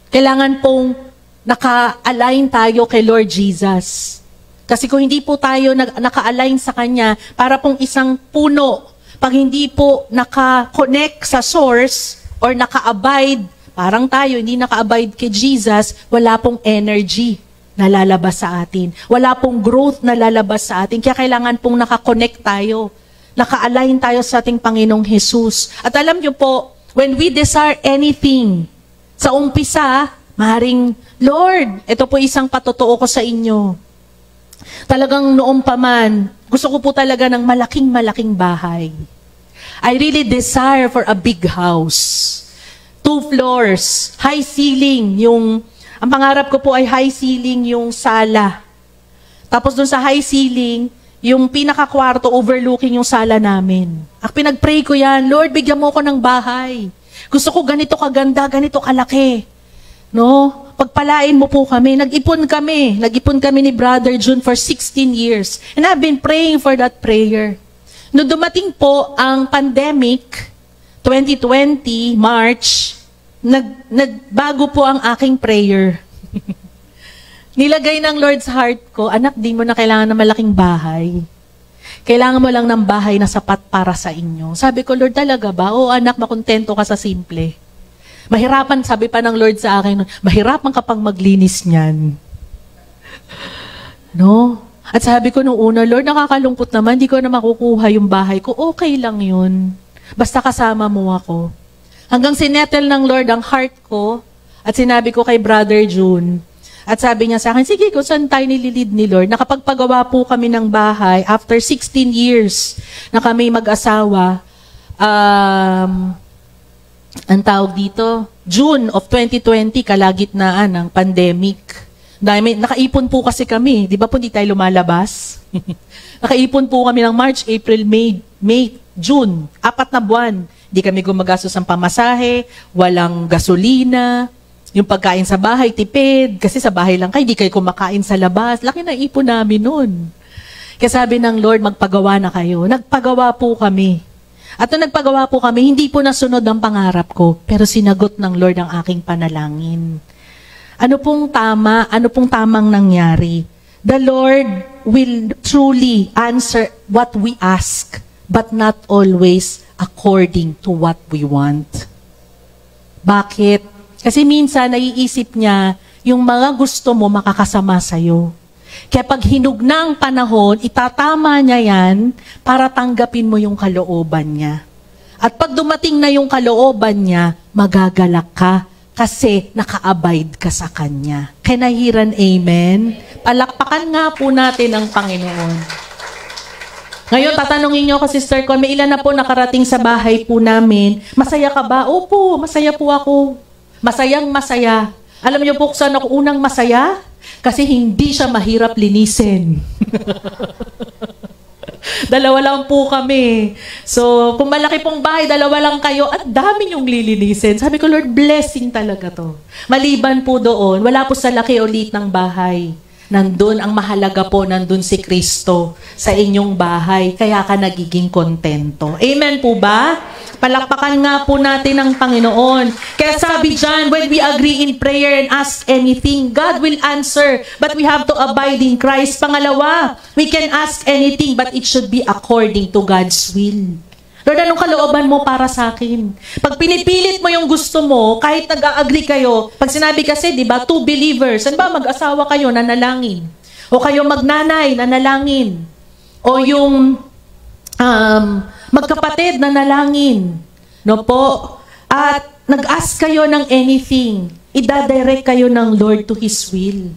Kailangan pong naka-align tayo kay Lord Jesus. Kasi kung hindi po tayo naka-align sa Kanya, para pong isang puno, pag hindi po naka-connect sa source or naka-abide, parang tayo, hindi naka-abide kay Jesus, wala pong energy na lalabas sa atin. Wala pong growth na lalabas sa atin. Kaya kailangan pong naka-connect tayo. Naka-align tayo sa ating Panginoong Jesus. At alam niyo po, when we desire anything, sa umpisa, maring, Lord, ito po isang patotoo ko sa inyo. Talagang noong pa man, gusto ko po talaga ng malaking bahay. I really desire for a big house. 2 floors, high ceiling, ang pangarap ko po ay high ceiling yung sala. Tapos dun sa high ceiling, yung pinaka-kwarto overlooking yung sala namin. Pinag-pray ko yan, Lord, bigyan mo ko ng bahay. Gusto ko ganito kaganda, ganito kalaki. No? Pagpalain mo po kami. Nag-ipon kami ni Brother June for 16 years. And I've been praying for that prayer. No dumating po ang pandemic, 2020, March, nagbago po ang aking prayer. Nilagay ng Lord's heart ko, anak, di mo na kailangan ng malaking bahay. Kailangan mo lang ng bahay na sapat para sa inyo. Sabi ko, Lord, talaga ba? O anak, makontento ka sa simple. Mahirapan, sabi pa ng Lord sa akin, mahirapan ka pang maglinis niyan. No? At sabi ko nung una, Lord, nakakalungkot naman, di ko na makukuha yung bahay ko. Okay lang yun. Basta kasama mo ako. Hanggang sinettle ng Lord ang heart ko, at sinabi ko kay Brother June, at sabi niya sa akin, sige, kung saan tayo nililid ni Lord, nakapagpagawa po kami ng bahay after 16 years na kami mag-asawa. Ang tawag dito, June of 2020, kalagitnaan ng pandemic. Nakaipon po kasi kami. Di ba po hindi tayo lumalabas? Nakaipon po kami ng March, April, May, June. 4 na buwan. Hindi kami gumagastos ng pamasahe, walang gasolina, yung pagkain sa bahay, tipid. Kasi sa bahay lang kayo, hindi kayo kumakain sa labas. Laki na ipon namin nun. Kaya sabi ng Lord, magpagawa na kayo. Nagpagawa po kami. At nung nagpagawa po kami, hindi po nasunod ang pangarap ko, pero sinagot ng Lord ang aking panalangin. Ano pong tama? Ano pong tamang nangyari? The Lord will truly answer what we ask, but not always according to what we want. Bakit? Kasi minsan, naiisip niya, yung mga gusto mo makakasama sa'yo. Kaya pag hinug na ang panahon, itatama niya yan para tanggapin mo yung kalooban niya. At pag dumating na yung kalooban niya, magagalak ka Kasi naka-abide ka sa Kanya. Can I hear an amen? Palakpakan nga po natin ang Panginoon. Ngayon, tatanungin niyo ako, Sister Con, may ilan na po nakarating sa bahay po namin. Masaya ka ba? Opo, masaya po ako. Masayang masaya. Alam niyo po kung saan ako unang masaya? Kasi hindi siya mahirap linisin. Dalawa lang po kami. So, kung malaki pong bahay, dalawa lang kayo, at dami niyong lilinisin. Sabi ko, Lord, blessing talaga to. Maliban po doon, wala po sa laki ulit ng bahay. Nandun, ang mahalaga po, nandun si Kristo sa inyong bahay. Kaya ka nagiging kontento. Amen po ba? Palakpakan nga po natin ang Panginoon. Kaya sabi dyan, when we agree in prayer and ask anything, God will answer. But we have to abide in Christ. Pangalawa, we can ask anything, but it should be according to God's will. Lord, anong kalooban mo para sa akin? Pag pinipilit mo yung gusto mo, kahit nag-agree kayo, pag sinabi kasi, di ba, two believers, ano ba, mag-asawa kayo, nanalangin. O kayo magnanay, nanalangin. O yung magkapatid, nanalangin. No po? At nag-ask kayo ng anything, ida-direct kayo ng Lord to His will.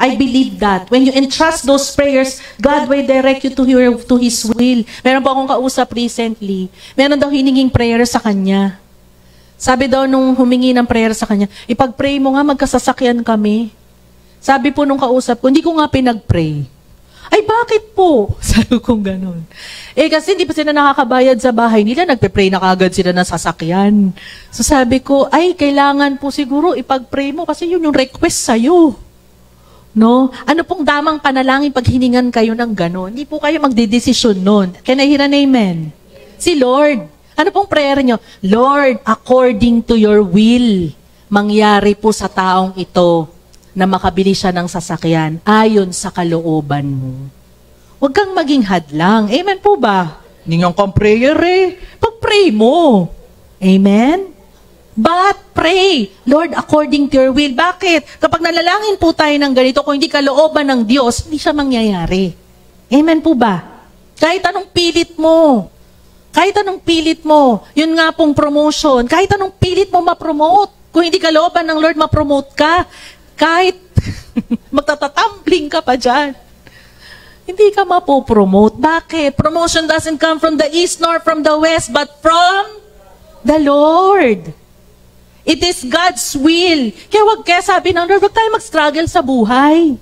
I believe that. When you entrust those prayers, God will direct you to His will. Meron po akong kausap recently. Meron daw hininging prayer sa kanya. Sabi daw nung humingi ng prayer sa kanya, ipag-pray mo nga, magkasasakyan kami. Sabi po nung kausap ko, hindi ko nga pinag-pray. Ay, bakit po? Sabi kong ganun. Kasi hindi pa sila nakakabayad sa bahay nila, nagpe-pray na kagad sila ng sasakyan. So sabi ko, ay, kailangan po siguro ipag-pray mo kasi yun yung request sa'yo. No? Ano pong damang panalangin pag hiningan kayo ng gano'n? Hindi po kayo magdedesisyon nun. Can I hear an amen? Si Lord. Ano pong prayer nyo? Lord, according to your will, mangyari po sa taong ito na makabili siya ng sasakyan ayon sa kalooban mo. Huwag kang maging hadlang. Amen po ba? Hindi nga kang prayer eh. Pag-pray mo. Amen? But pray, Lord, according to your will. Bakit? Kapag nalalangin po tayo ng ganito, kung hindi kalooban ng Diyos, hindi siya mangyayari. Amen po ba? Kahit anong pilit mo, yun nga pong promotion, kahit anong pilit mo ma-promote, kung hindi kalooban ng Lord ma-promote ka, kahit magtatatumbling ka pa dyan, hindi ka mapopromote. Bakit? Promotion doesn't come from the east nor from the west, but from the Lord. It is God's will. Kaya sabi ng Lord, wag tayo mag-struggle sa buhay.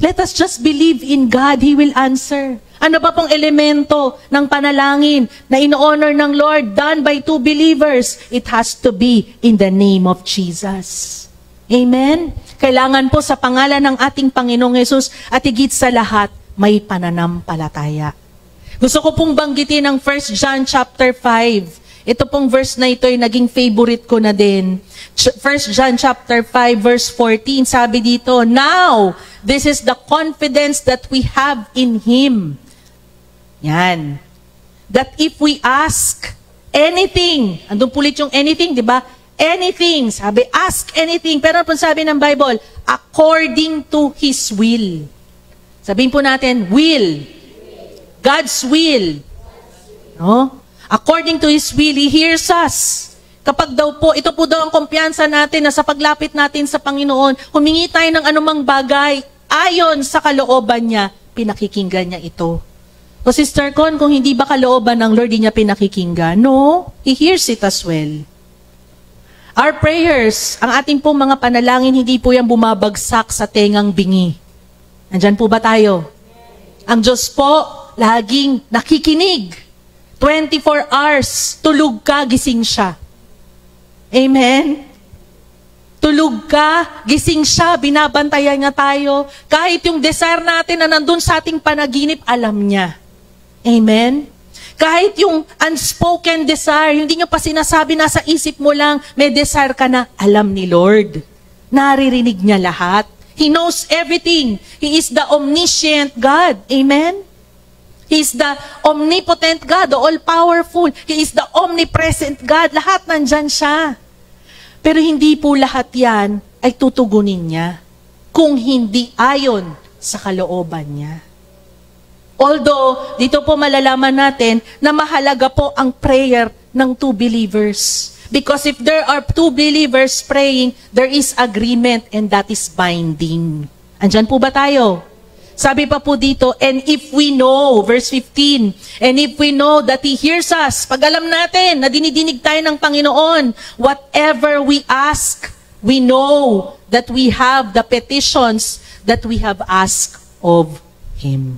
Let us just believe in God. He will answer. Ano ba pong elemento ng panalangin na ino-honor ng Lord done by two believers? It has to be in the name of Jesus. Amen? Kailangan po sa pangalan ng ating Panginoong Hesus at higit sa lahat, may pananampalataya. Gusto ko pong banggitin ang 1 John chapter 5. Ito pong verse na ito ay naging favorite ko na din. 1 John chapter 5 verse 14, sabi dito, now, this is the confidence that we have in Him. Yan. That if we ask anything, andun pulit yung anything, di ba? Anything, sabi, ask anything. Pero ano po sabi ng Bible? According to His will. Sabihin po natin, will. God's will. No? According to His will, He hears us. Kapag daw po, ito po daw ang kumpiyansa natin na sa paglapit natin sa Panginoon, humingi tayo ng anumang bagay, ayon sa kalooban niya, pinakikinggan niya ito. So Sister Con, kung hindi ba kalooban ng Lord, hindi niya pinakikinggan? No, He hears it as well. Our prayers, ang ating pong mga panalangin, hindi po yan bumabagsak sa tengang bingi. Nandyan po ba tayo? Ang Diyos po, laging nakikinig. 24 hours, tulog ka, gising siya. Amen? Tulog ka, gising siya, binabantayan niya tayo. Kahit yung desire natin na nandun sa ating panaginip, alam niya. Amen? Kahit yung unspoken desire, hindi niya pa sinasabi, nasa isip mo lang, may desire ka na, alam ni Lord. Naririnig niya lahat. He knows everything. He is the omniscient God. Amen? He is the omnipotent God, the all-powerful. He is the omnipresent God. Lahat nandyan siya. Pero hindi po lahat yan ay tutugunin niya kung hindi ayon sa kalooban niya. Although, dito po malalaman natin na mahalaga po ang prayer ng two believers. Because if there are two believers praying, there is agreement and that is binding. Andyan po ba tayo? Sabi pa po dito, and if we know, verse 15, and if we know that He hears us, pag alam natin na dinidinig tayo ng Panginoon, whatever we ask, we know that we have the petitions that we have asked of Him.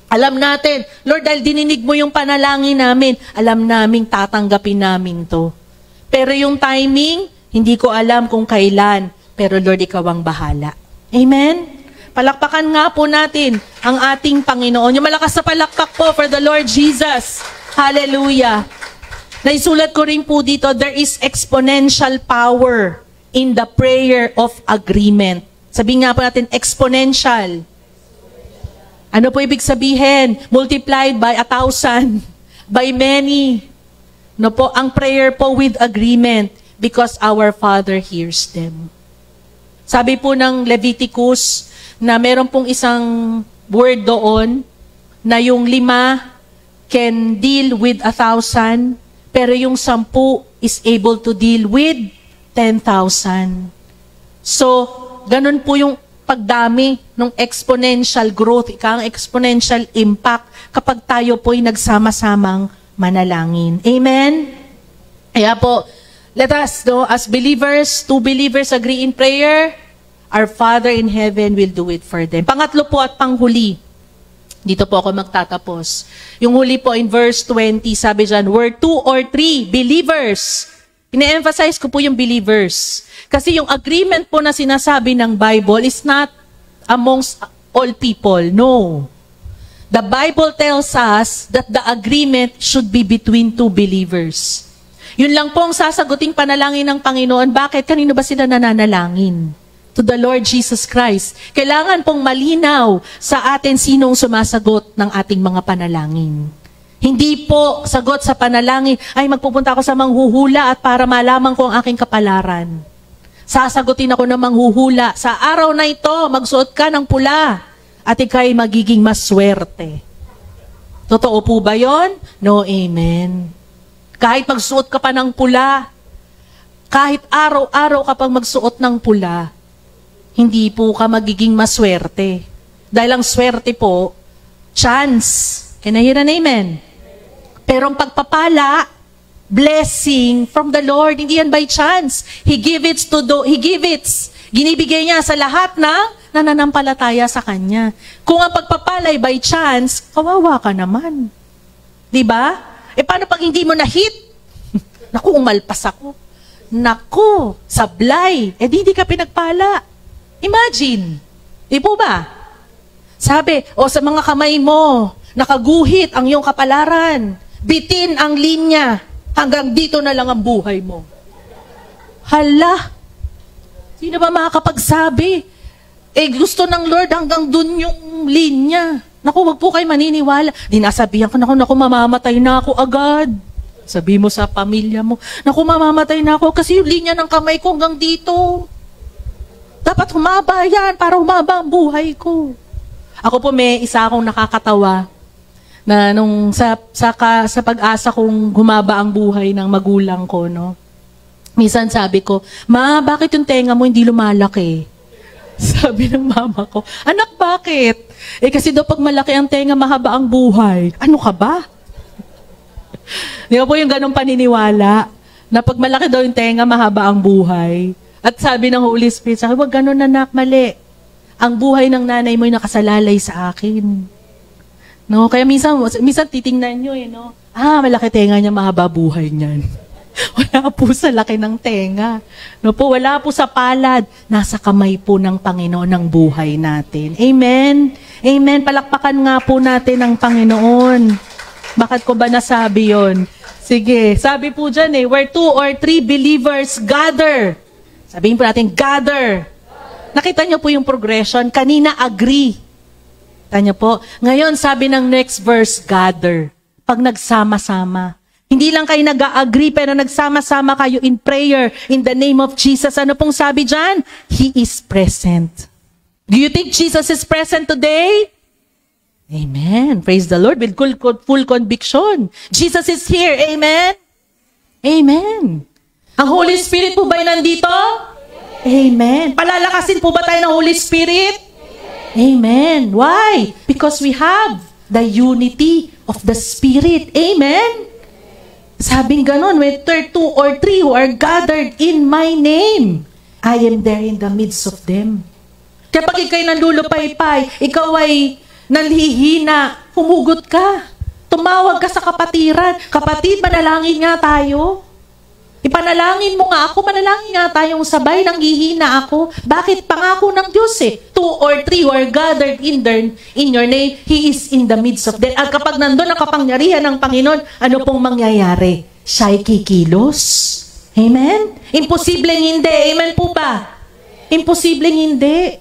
Alam natin, Lord, dahil dininig mo yung panalangin namin, alam namin tatanggapin namin to. Pero yung timing, hindi ko alam kung kailan, pero Lord, Ikaw ang bahala. Amen? Palakpakan nga po natin ang ating Panginoon. Yung malakas na palakpak po for the Lord Jesus. Hallelujah. Naisulat ko rin po dito, there is exponential power in the prayer of agreement. Sabihin nga po natin, exponential. Ano po ibig sabihin? Multiplied by 1,000, by many. No po, ang prayer po with agreement because our Father hears them. Sabi po ng Leviticus na meron pong isang word doon na yung 5 can deal with 1,000, pero yung 10 is able to deal with 10,000. So, ganun po yung pagdami ng exponential growth, ang exponential impact kapag tayo po'y nagsama-samang manalangin. Amen? Kaya po, let us, as believers, two believers agree in prayer, our Father in heaven will do it for them. Pangatlo po at panghuli, dito po ako magtatapos. Yung huli po in verse 20, sabi dyan, were 2 or 3 believers. Ine-emphasize ko po yung believers. Kasi yung agreement po na sinasabi ng Bible is not amongst all people. No. The Bible tells us that the agreement should be between two believers. Yun lang po ang sasaguting panalangin ng Panginoon. Bakit? Kanino ba sila nananalangin? To the Lord Jesus Christ. Kailangan pong malinaw sa atin sinong sumasagot ng ating mga panalangin. Hindi po sagot sa panalangin, ay magpupunta ako sa manghuhula at para malaman ko ang aking kapalaran. Sasagutin ako ng manghuhula. Sa araw na ito, magsuot ka ng pula at ikay magiging maswerte. Totoo po ba yon? No, amen. Kahit magsuot ka pa ng pula, kahit araw-araw kapag magsuot ng pula, hindi po ka magiging maswerte. Dahil ang swerte po, chance. Can I hear an amen? Pero ang pagpapala, blessing from the Lord, hindi yan by chance. He gives it. Ginibigay niya sa lahat na nananampalataya sa Kanya. Kung ang pagpapala ay by chance, kawawa ka naman. Diba? E paano pag hindi mo na-hit? Naku, umalpas ako. Naku, sablay. E di ka pinagpala. Imagine. Di po ba? Sabi, sa mga kamay mo, nakaguhit ang iyong kapalaran. Bitin ang linya. Hanggang dito na lang ang buhay mo. Hala. Sino ba makakapagsabi? Gusto ng Lord hanggang dun yung linya. Naku, wag po kayo maniniwala. Dinasabihan ko, naku, mamamatay na ako agad. Sabi mo sa pamilya mo, naku, mamamatay na ako kasi yung linya ng kamay ko hanggang dito. Dapat humaba yan para humaba ang buhay ko. Ako po may isa akong nakakatawa na nung sa pag-asa kong humaba ang buhay ng magulang ko, no? Minsan sabi ko, Ma, bakit yung tenga mo hindi lumalaki? Sabi ng mama ko, anak, bakit? Kasi daw pag malaki ang tenga, mahaba ang buhay. Ano ka ba? Di ba po yung ganong paniniwala? Na pag malaki daw yung tenga, mahaba ang buhay. At sabi ng Holy Spirit, sabi, wag ganon anak, mali. Ang buhay ng nanay mo ay nakasalalay sa akin. No? Kaya minsan titingnan nyo, no? Malaki tenga niya, mahaba buhay niyan. Wala po sa laki ng tenga. No po, wala po sa palad. Nasa kamay po ng Panginoon ang buhay natin. Amen? Amen. Palakpakan nga po natin ang Panginoon. Bakit ko ba nasabi yon? Sige, sabi po dyan where 2 or 3 believers gather. Sabihin po natin, gather. Nakita niyo po yung progression. Kanina, agree. Kita niyo po. Ngayon, sabi ng next verse, gather. Pag nagsama-sama. Hindi lang kayo nag-agree, pero nagsama-sama kayo in prayer in the name of Jesus. Ano pong sabi dyan? He is present. Do you think Jesus is present today? Amen. Praise the Lord with full conviction. Jesus is here. Amen. Amen. Ang Holy Spirit po ba'y nandito? Amen. Palalakasin po ba tayo ng Holy Spirit? Amen. Why? Because we have the unity of the Spirit. Amen. Sabing ganon, when there 2 or 3 who are gathered in my name, I am there in the midst of them. Kapag ikaw'y nalulupaypay, ikaw ay nalhihina, humugot ka. Tumawag ka sa kapatiran. Kapatid, manalangin nga tayo. Ipanalangin mo nga ako, manalangin nga tayong sabay, nanghihina ako. Bakit? Pangako ng Diyos 2 or 3 who are gathered in your name, He is in the midst of them. At kapag nandun ang kapangyarihan ng Panginoon, ano pong mangyayari? Siya'y kikilos. Amen? Imposibleng hindi. Amen po ba? Imposibleng hindi.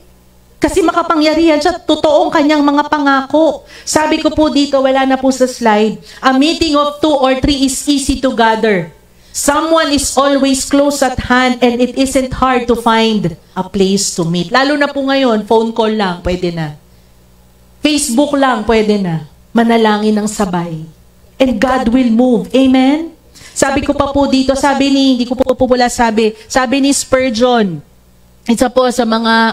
Kasi makapangyarihan siya, totoong kanyang mga pangako. Sabi ko po dito, wala na po sa slide, a meeting of 2 or 3 is easy to gather. Someone is always close at hand and it isn't hard to find a place to meet. Lalo na po ngayon, phone call lang, pwede na. Facebook lang, pwede na. Manalangin ng sabay. And God will move. Amen? Sabi ko pa po dito, hindi ko po pula sabi ni Spurgeon, isa po sa mga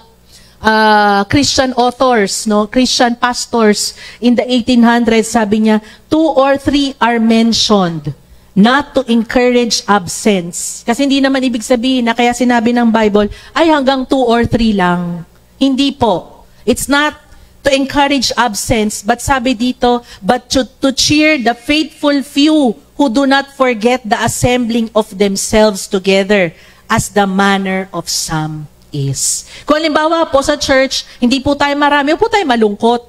Christian authors, Christian pastors in the 1800s, sabi niya, 2 or 3 are mentioned, not to encourage absence. Kasi hindi naman ibig sabihin na kaya sinabi ng Bible, ay hanggang 2 or 3 lang. Hindi po. It's not to encourage absence, but sabi dito, but to cheer the faithful few who do not forget the assembling of themselves together, as the manner of some is. Kung halimbawa po sa church, hindi po tayo marami, o po tayo malungkot.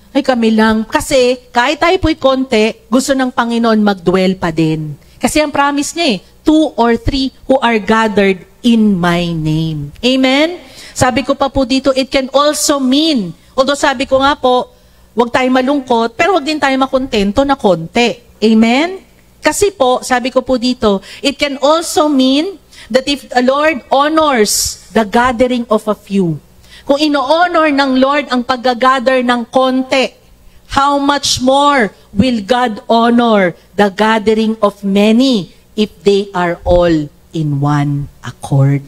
Ay kami lang. Kasi kahit tayo po'y konti, gusto ng Panginoon mag-dwell pa din. Kasi ang promise niya 2 or 3 who are gathered in my name. Amen? Sabi ko pa po dito, it can also mean, although sabi ko nga po, huwag tayo malungkot, pero huwag din tayo makontento na konti. Amen? Kasi po, sabi ko po dito, it can also mean that if the Lord honors the gathering of a few, kung ino-honor ng Lord ang pag-gather ng konti, how much more will God honor the gathering of many if they are all in one accord?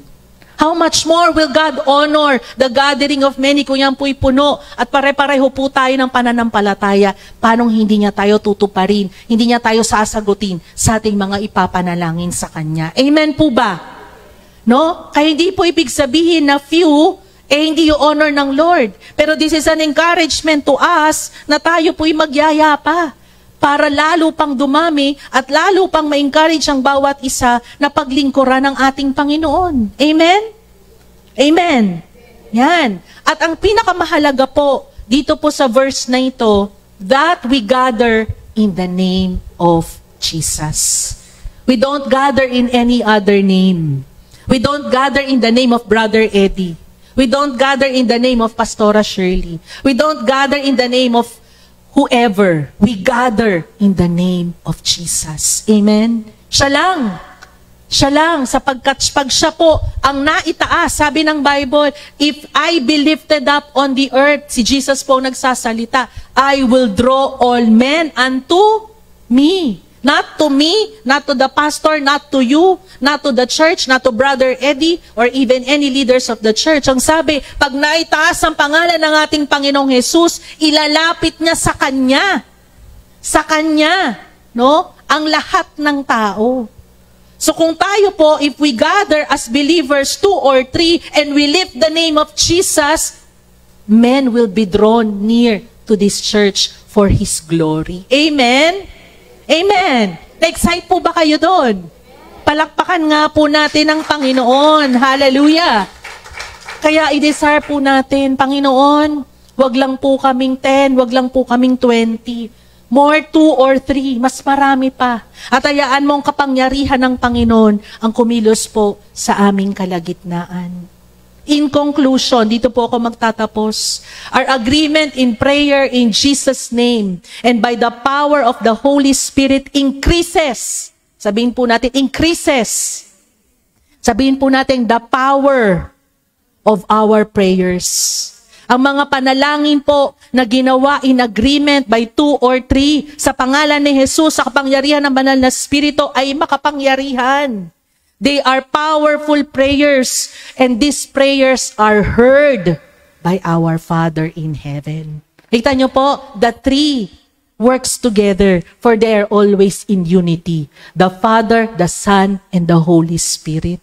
How much more will God honor the gathering of many kung yan po'y puno at pare-pareho po tayo ng pananampalataya? Paano hindi niya tayo tutuparin? Hindi niya tayo sasagutin sa ating mga ipapanalangin sa Kanya? Amen po ba? No? Kaya hindi po ibig sabihin na few, hindi yung honor ng Lord. Pero this is an encouragement to us na tayo po'y magyayapa para lalo pang dumami at lalo pang ma-encourage ang bawat isa na paglingkuran ng ating Panginoon. Amen? Amen. Yan. At ang pinakamahalaga po, dito po sa verse na ito, that we gather in the name of Jesus. We don't gather in any other name. We don't gather in the name of Brother Eddie. We don't gather in the name of Pastora Shirley. We don't gather in the name of whoever. We gather in the name of Jesus. Amen? Siya lang. Siya lang. Sapagkat pag siya po ang naitaas, sabi ng Bible, if I be lifted up on the earth, si Jesus po nagsasalita, I will draw all men unto me. Not to me, not to the pastor, not to you, not to the church, not to Brother Eddie, or even any leaders of the church. Ang sabi, pag naitaas ang pangalan ng ating Panginoong Jesus, ilalapit niya sa Kanya. Sa Kanya, no? Ang lahat ng tao. So kung tayo po, if we gather as believers, 2 or 3, and we lift the name of Jesus, men will be drawn near to this church for His glory. Amen? Amen. Na-excite po ba kayo doon? Palakpakan nga po natin ang Panginoon. Hallelujah. Kaya i-desire po natin, Panginoon, wag lang po kaming 10, wag lang po kaming 20. More 2 or 3, mas marami pa. At hayaan mong kapangyarihan ng Panginoon ang kumilos po sa aming kalagitnaan. In conclusion, dito po ako magtatapos. Our agreement in prayer in Jesus' name and by the power of the Holy Spirit increases. Sabihin po natin, increases. Sabihin po natin, the power of our prayers. Ang mga panalangin po na ginawa in agreement by 2 or 3 sa pangalan ni Jesus, sa kapangyarihan ng banal na Espiritu ay makapangyarihan. They are powerful prayers, and these prayers are heard by our Father in heaven. Kita nyo po, the three works together, for they are always in unity. The Father, the Son, and the Holy Spirit.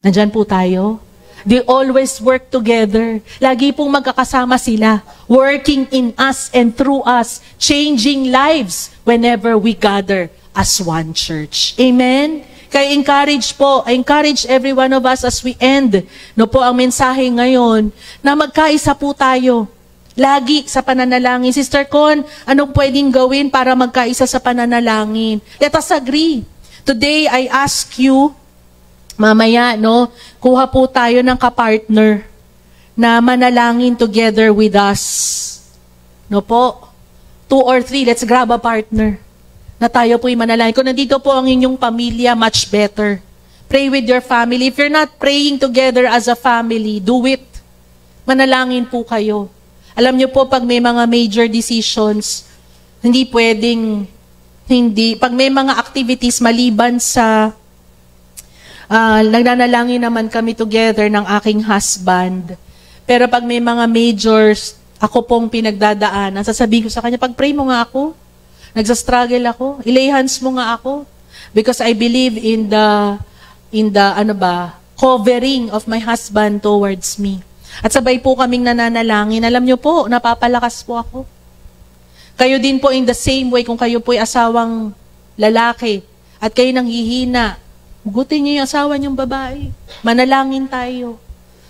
Nandyan po tayo. They always work together. Lagi pong magkakasama sila, working in us and through us, changing lives whenever we gather as one church. Amen? Kaya encourage every one of us as we end po ang mensahe ngayon, na magkaisa po tayo. Lagi sa pananalangin. Sister Con, anong pwedeng gawin para magkaisa sa pananalangin? Let us agree. Today, I ask you, mamaya, kuha po tayo ng kapartner na manalangin together with us. Po? 2 or 3, let's grab a partner na tayo po'y manalangin. Kung nandito po ang inyong pamilya, much better. Pray with your family. If you're not praying together as a family, do it. Manalangin po kayo. Alam niyo po, pag may mga major decisions, hindi pwedeng, pag may mga activities maliban sa, nagnanalangin naman kami together ng aking husband. Pero pag may mga majors, ako pong pinagdadaanan, sasabihin ko sa kanya, pag-pray mo nga ako, nagsastruggle ako, ilay hands mo nga ako. Because I believe in the covering of my husband towards me. At sabay po kaming nananalangin. Alam niyo po, napapalakas po ako. Kayo din po in the same way, kung kayo po'y asawang lalaki at kayo nanghihina, hugutin niyo yung asawa niyong babae. Manalangin tayo.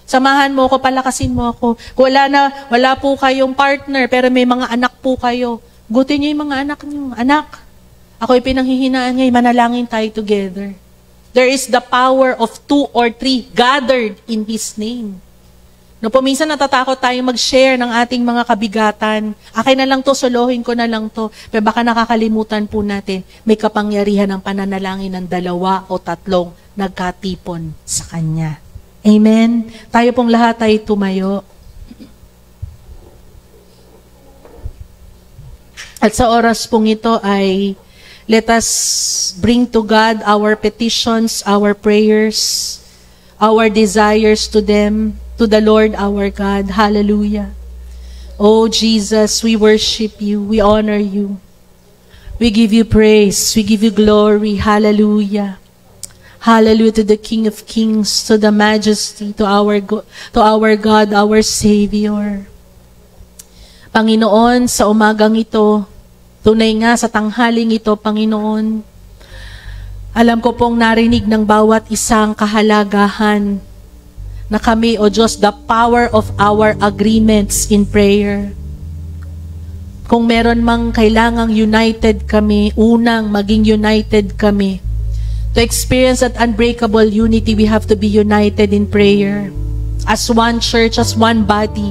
Samahan mo ako, palakasin mo ako. Kung wala po kayong partner, pero may mga anak po kayo, hugutin niyo yung mga anak niyo. Anak, ako'y pinanghihinaan niya, manalangin tayo together. There is the power of 2 or 3 gathered in His name. Minsan natatakot tayo mag-share ng ating mga kabigatan. Akin na lang to, solohin ko na lang to. Pero baka nakakalimutan po natin, may kapangyarihan ng pananalangin ng 2 o 3 nagkatipon sa Kanya. Amen? Tayo pong lahat ay tumayo. At sa oras pong ito ay let us bring to God our petitions, our prayers, our desires to them, to the Lord our God. Hallelujah. Oh Jesus, we worship you. We honor you. We give you praise. We give you glory. Hallelujah. Hallelujah to the King of Kings, to the Majesty, to our God, our Savior. Panginoon, sa umagang ito, tunay nga sa tanghaling ito, Panginoon, alam ko pong narinig ng bawat isang kahalagahan na kami, O Diyos, the power of our agreements in prayer. Kung meron mang kailangang united kami, unang maging united kami. To experience that unbreakable unity, we have to be united in prayer. As one church, as one body.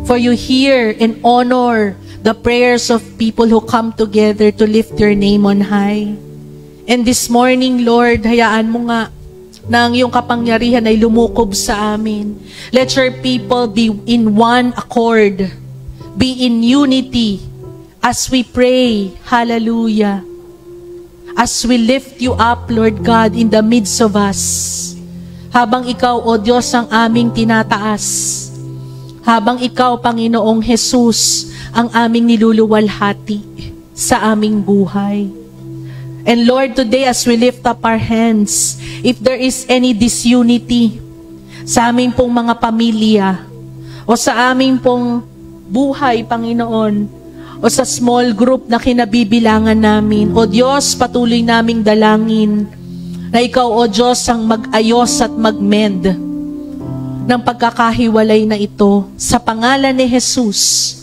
For you hear and honor the prayers of people who come together to lift your name on high. And this morning, Lord, hayaan mo nga na ang iyong kapangyarihan ay lumukob sa amin. Let your people be in one accord, be in unity as we pray. Hallelujah. As we lift you up, Lord God, in the midst of us. Habang ikaw, O Diyos, ang aming tinataas. Habang ikaw, Panginoong Jesus, ang aming niluluwalhati sa aming buhay. And Lord, today as we lift up our hands, if there is any disunity sa aming pong mga pamilya o sa aming pong buhay, Panginoon, o sa small group na kinabibilangan namin, O Diyos, patuloy naming dalangin na Ikaw, O Diyos, ang mag-ayos at mag-mend ng pagkakahiwalay na ito sa pangalan ni Jesus.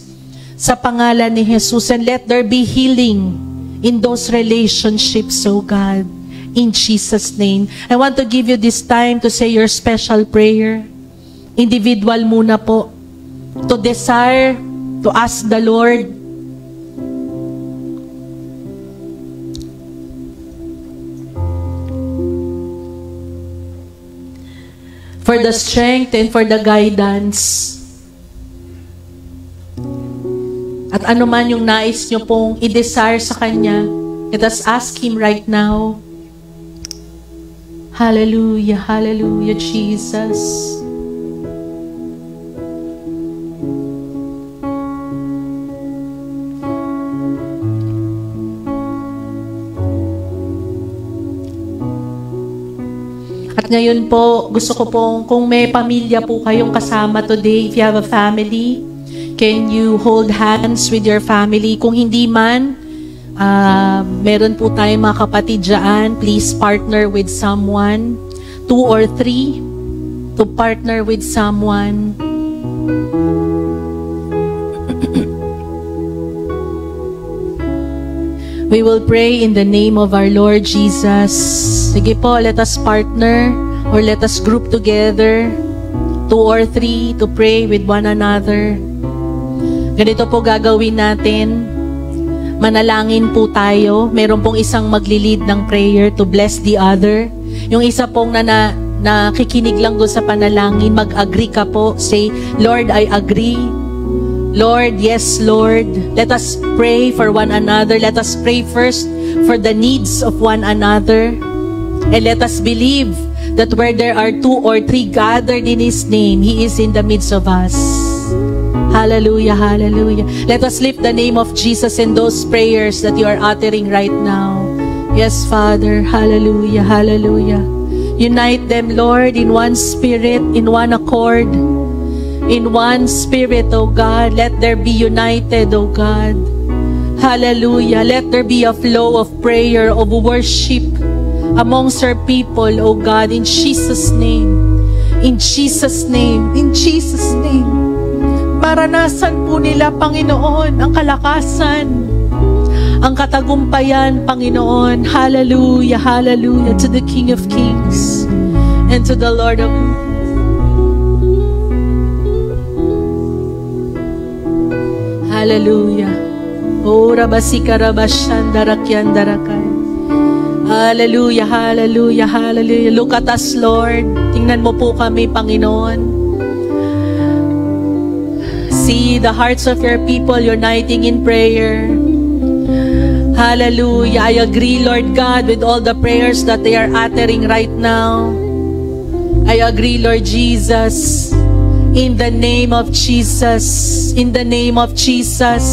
Sa pangalan ni Jesus. And let there be healing in those relationships, oh God, in Jesus' name. I want to give you this time to say your special prayer. Individual muna po. To desire, to ask the Lord. For the strength and for the guidance. At ano man yung nais nyo pong i-desire sa Kanya, let us ask Him right now. Hallelujah, hallelujah, Jesus. At ngayon po, gusto ko pong, kung may pamilya po kayong kasama today, if you have a family, can you hold hands with your family? Kung hindi man, meron po tayong mga kapatid dyan, please partner with someone, 2 or 3, to partner with someone. We will pray in the name of our Lord Jesus. Sige po, let us partner or let us group together, 2 or 3, to pray with one another. Ganito po gagawin natin. Manalangin po tayo. Meron pong isang maglilid ng prayer to bless the other. Yung isa pong nakikinig lang doon sa panalangin, mag-agree ka po. Say, Lord, I agree. Lord, yes, Lord. Let us pray for one another. Let us pray first for the needs of one another. And let us believe that where there are 2 or 3 gathered in His name, He is in the midst of us. Hallelujah, hallelujah. Let us lift the name of Jesus in those prayers that you are uttering right now. Yes, Father. Hallelujah, hallelujah. Unite them, Lord, in one spirit, in one accord. In one spirit, O God, let there be united, O God. Hallelujah. Let there be a flow of prayer, of worship amongst our people, O God, in Jesus' name. In Jesus' name. In Jesus' name. Maranasan po nila, Panginoon, ang kalakasan, ang katagumpayan, Panginoon. Hallelujah, hallelujah to the King of Kings and to the Lord of Lords. Hallelujah. Oh, rabasika rabashandarakyandarakan. Hallelujah, hallelujah, hallelujah. Look at us, Lord. Tingnan mo po kami, Panginoon. See the hearts of your people uniting in prayer. Hallelujah. I agree, Lord God, with all the prayers that they are uttering right now. I agree, Lord Jesus. In the name of Jesus. In the name of Jesus.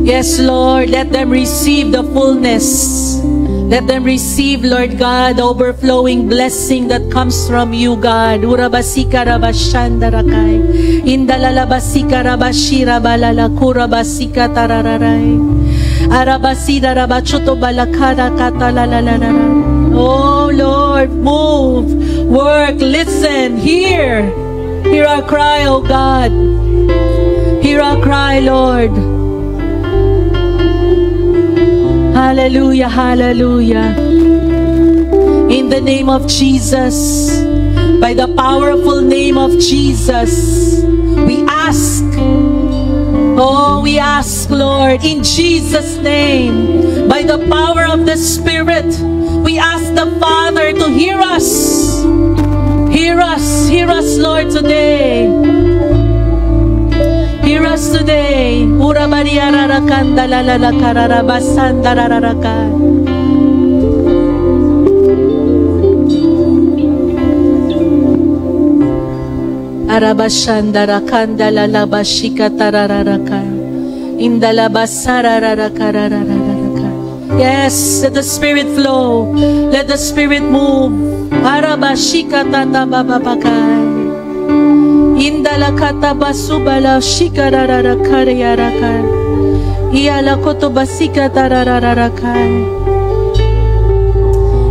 Yes, Lord, let them receive the fullness. Let them receive, Lord God, the overflowing blessing that comes from you, God. Urabasika rabashandarakai. Indalalabasika rabashira balala kurabasika tarararai. Arabasida rabachuto balakara katalalalarai. Oh, Lord, move, work, listen, hear. Hear our cry, O God. Hear our cry, Lord. Hallelujah, hallelujah. In the name of Jesus, by the powerful name of Jesus, we ask. Oh, we ask, Lord, in Jesus' name, by the power of the Spirit, we ask the Father to hear us. Hear us, Lord, today. Hear us today. Ura Maria Rarakan Dalalala Kararabasan Darararakan. Arabashandarakan Dalalabashika Tarararakan. Indalabasarararakarararakan. Yes, let the Spirit flow. Let the Spirit move. Arabashika tatabababakai. Indala katabasubala shikarararakarayarakan. Iyala kotobasika tarararakan.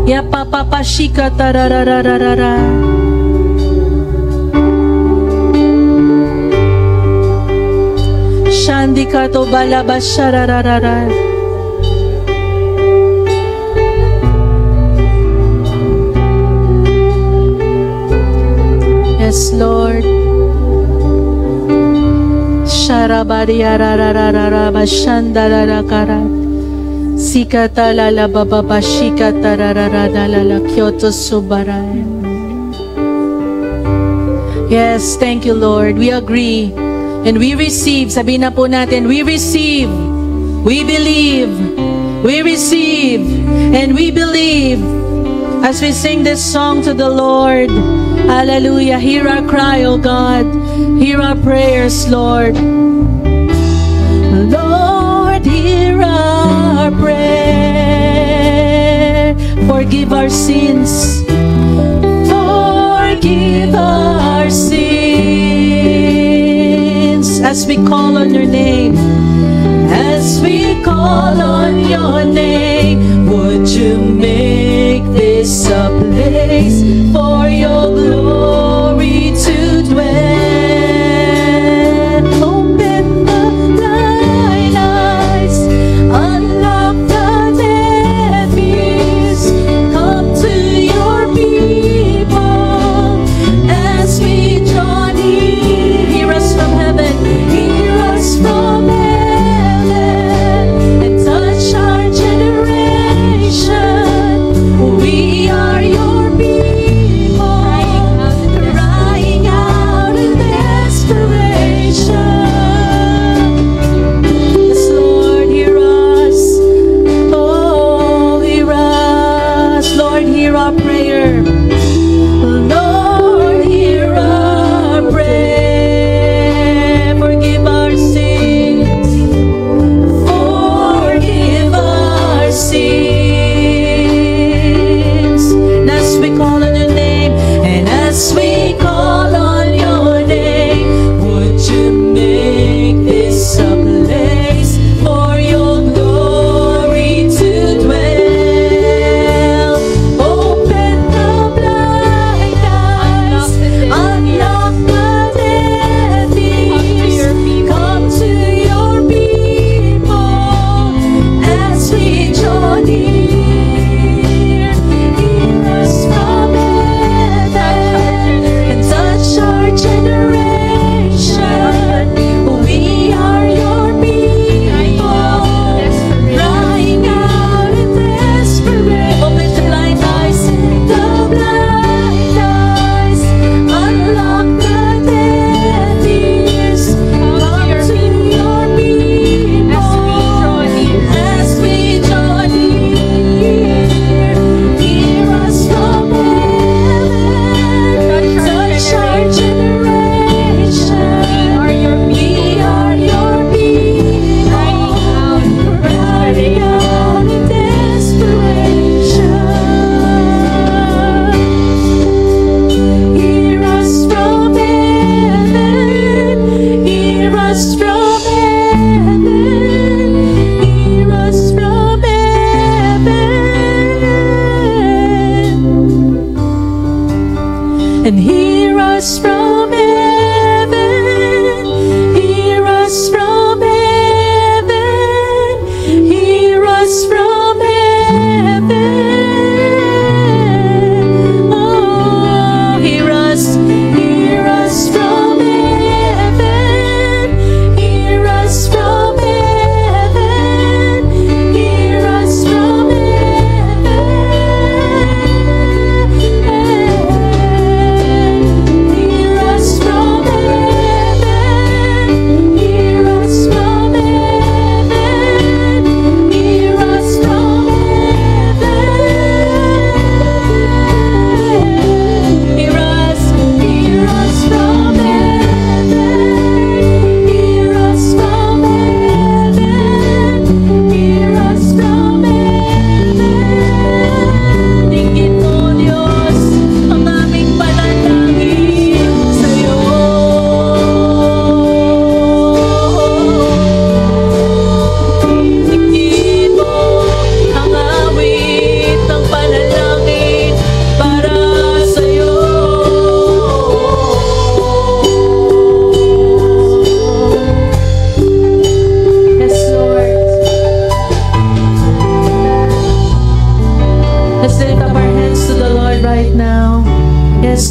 Yapapapashika tararararara. Shandika to balabasharararara. Yes, Lord. Sharabariyararararabashandararakarat. Sikatalala bababashikatararararala Kyoto Subarai. Yes, thank you, Lord. We agree. And we receive. Sabihin na po natin, we receive. We believe. We receive. And we believe. As we sing this song to the Lord, hallelujah, hear our cry, O God. Hear our prayers, Lord. Lord, hear our prayer. Forgive our sins. Forgive our sins. As we call on your name. As we call on your name, would you make this a place for your glory to dwell? Open the blind eyes, unlock the deaf ears, come to your people as we draw near. Hear us from heaven, hear us from heaven. And hear us from heaven, hear us from heaven, hear us from heaven. Oh, hear us from heaven, hear us from heaven, hear us from heaven.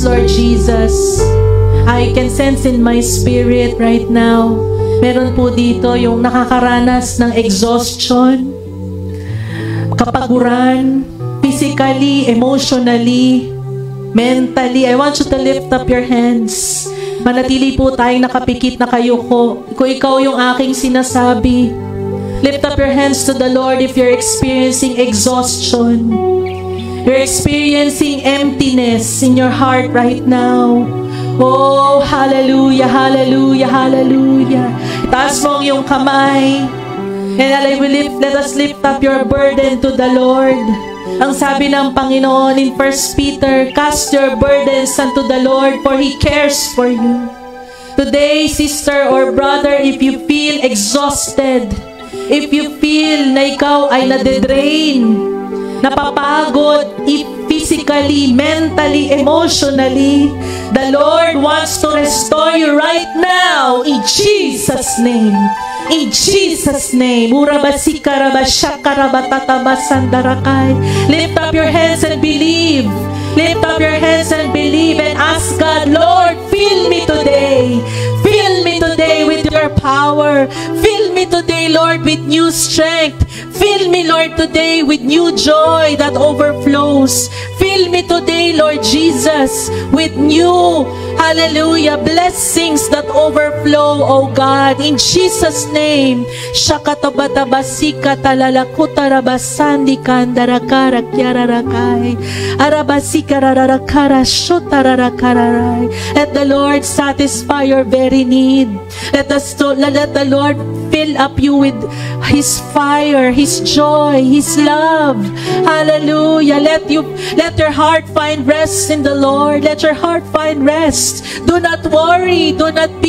Lord Jesus, I can sense in my spirit right now, meron po dito yung nakakaranas ng exhaustion, kapaguran, physically, emotionally, mentally. I want you to lift up your hands. Manatili po tayong nakapikit na kayo ko. Kung ikaw yung aking sinasabi, lift up your hands to the Lord if you're experiencing exhaustion. You're experiencing emptiness in your heart right now. Oh, hallelujah, hallelujah, hallelujah. Taas mo ang iyong kamay. And let us lift up your burden to the Lord. Ang sabi ng Panginoon in 1 Peter, cast your burdens unto the Lord, for He cares for you. Today, sister or brother, if you feel exhausted, if you feel na ikaw ay nade-drain, napapagod, physically, mentally, emotionally, the Lord wants to restore you right now in Jesus' name. In Jesus' name. Lift up your hands and believe. Lift up your hands and believe and ask God, Lord, fill me today. Fill me today with your power. Fill me today, Lord, with new strength. Fill me, Lord, today with new joy that overflows. Fill me today, Lord Jesus, with new, hallelujah, blessings that overflow, oh God. In Jesus' name. Shakatabatabasika talalakutarabasanди kandarakarakyararakai. Arabasika rararakara shotararakarai. Let the Lord satisfy your very need. Let the Lord fill up you with His fire, His joy, His love. Hallelujah. Let your heart find rest in the Lord. Let your heart find rest. Do not worry. Do not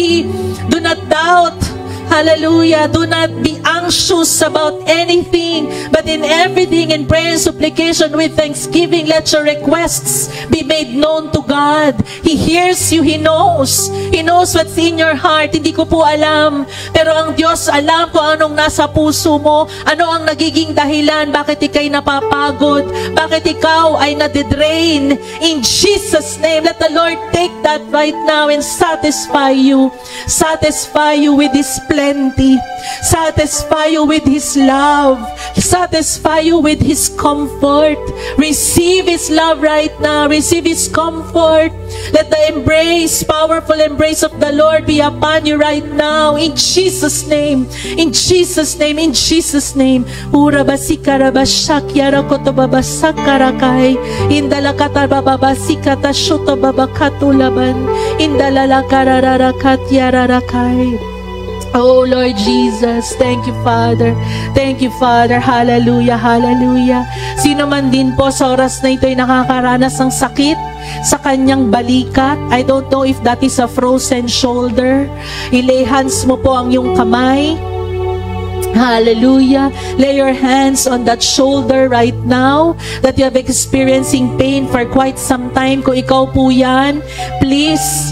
doubt. Hallelujah. Do not be anxious about anything, but in everything, in prayer and supplication with thanksgiving, let your requests be made known to God. He hears you. He knows. He knows what's in your heart. Hindi ko po alam, pero ang Diyos alam kung anong nasa puso mo, ano ang nagiging dahilan, bakit ikay napapagod, bakit ikaw ay nadidrain. In Jesus' name, let the Lord take that right now and satisfy you. Satisfy you with His plenty. Satisfy you with His love. Satisfy you with His comfort. Receive His love right now. Receive His comfort. Let the powerful embrace of the Lord be upon you right now. In Jesus' name. In Jesus' name. In Jesus' name. Urabasikarabashakyarakotobabasakarakaay. Indalakatabababasikatashotababakatulaban. Indalalakarararakatyararakai. Oh Lord Jesus, thank you Father. Thank you Father. Hallelujah, hallelujah. Sino man din po sa oras na ito ay nakakaranas ng sakit sa kanyang balikat. I don't know if that is a frozen shoulder. I-lay hands mo po ang iyong kamay. Hallelujah. Lay your hands on that shoulder right now that you have experiencing pain for quite some time. Kung ikaw po yan, please,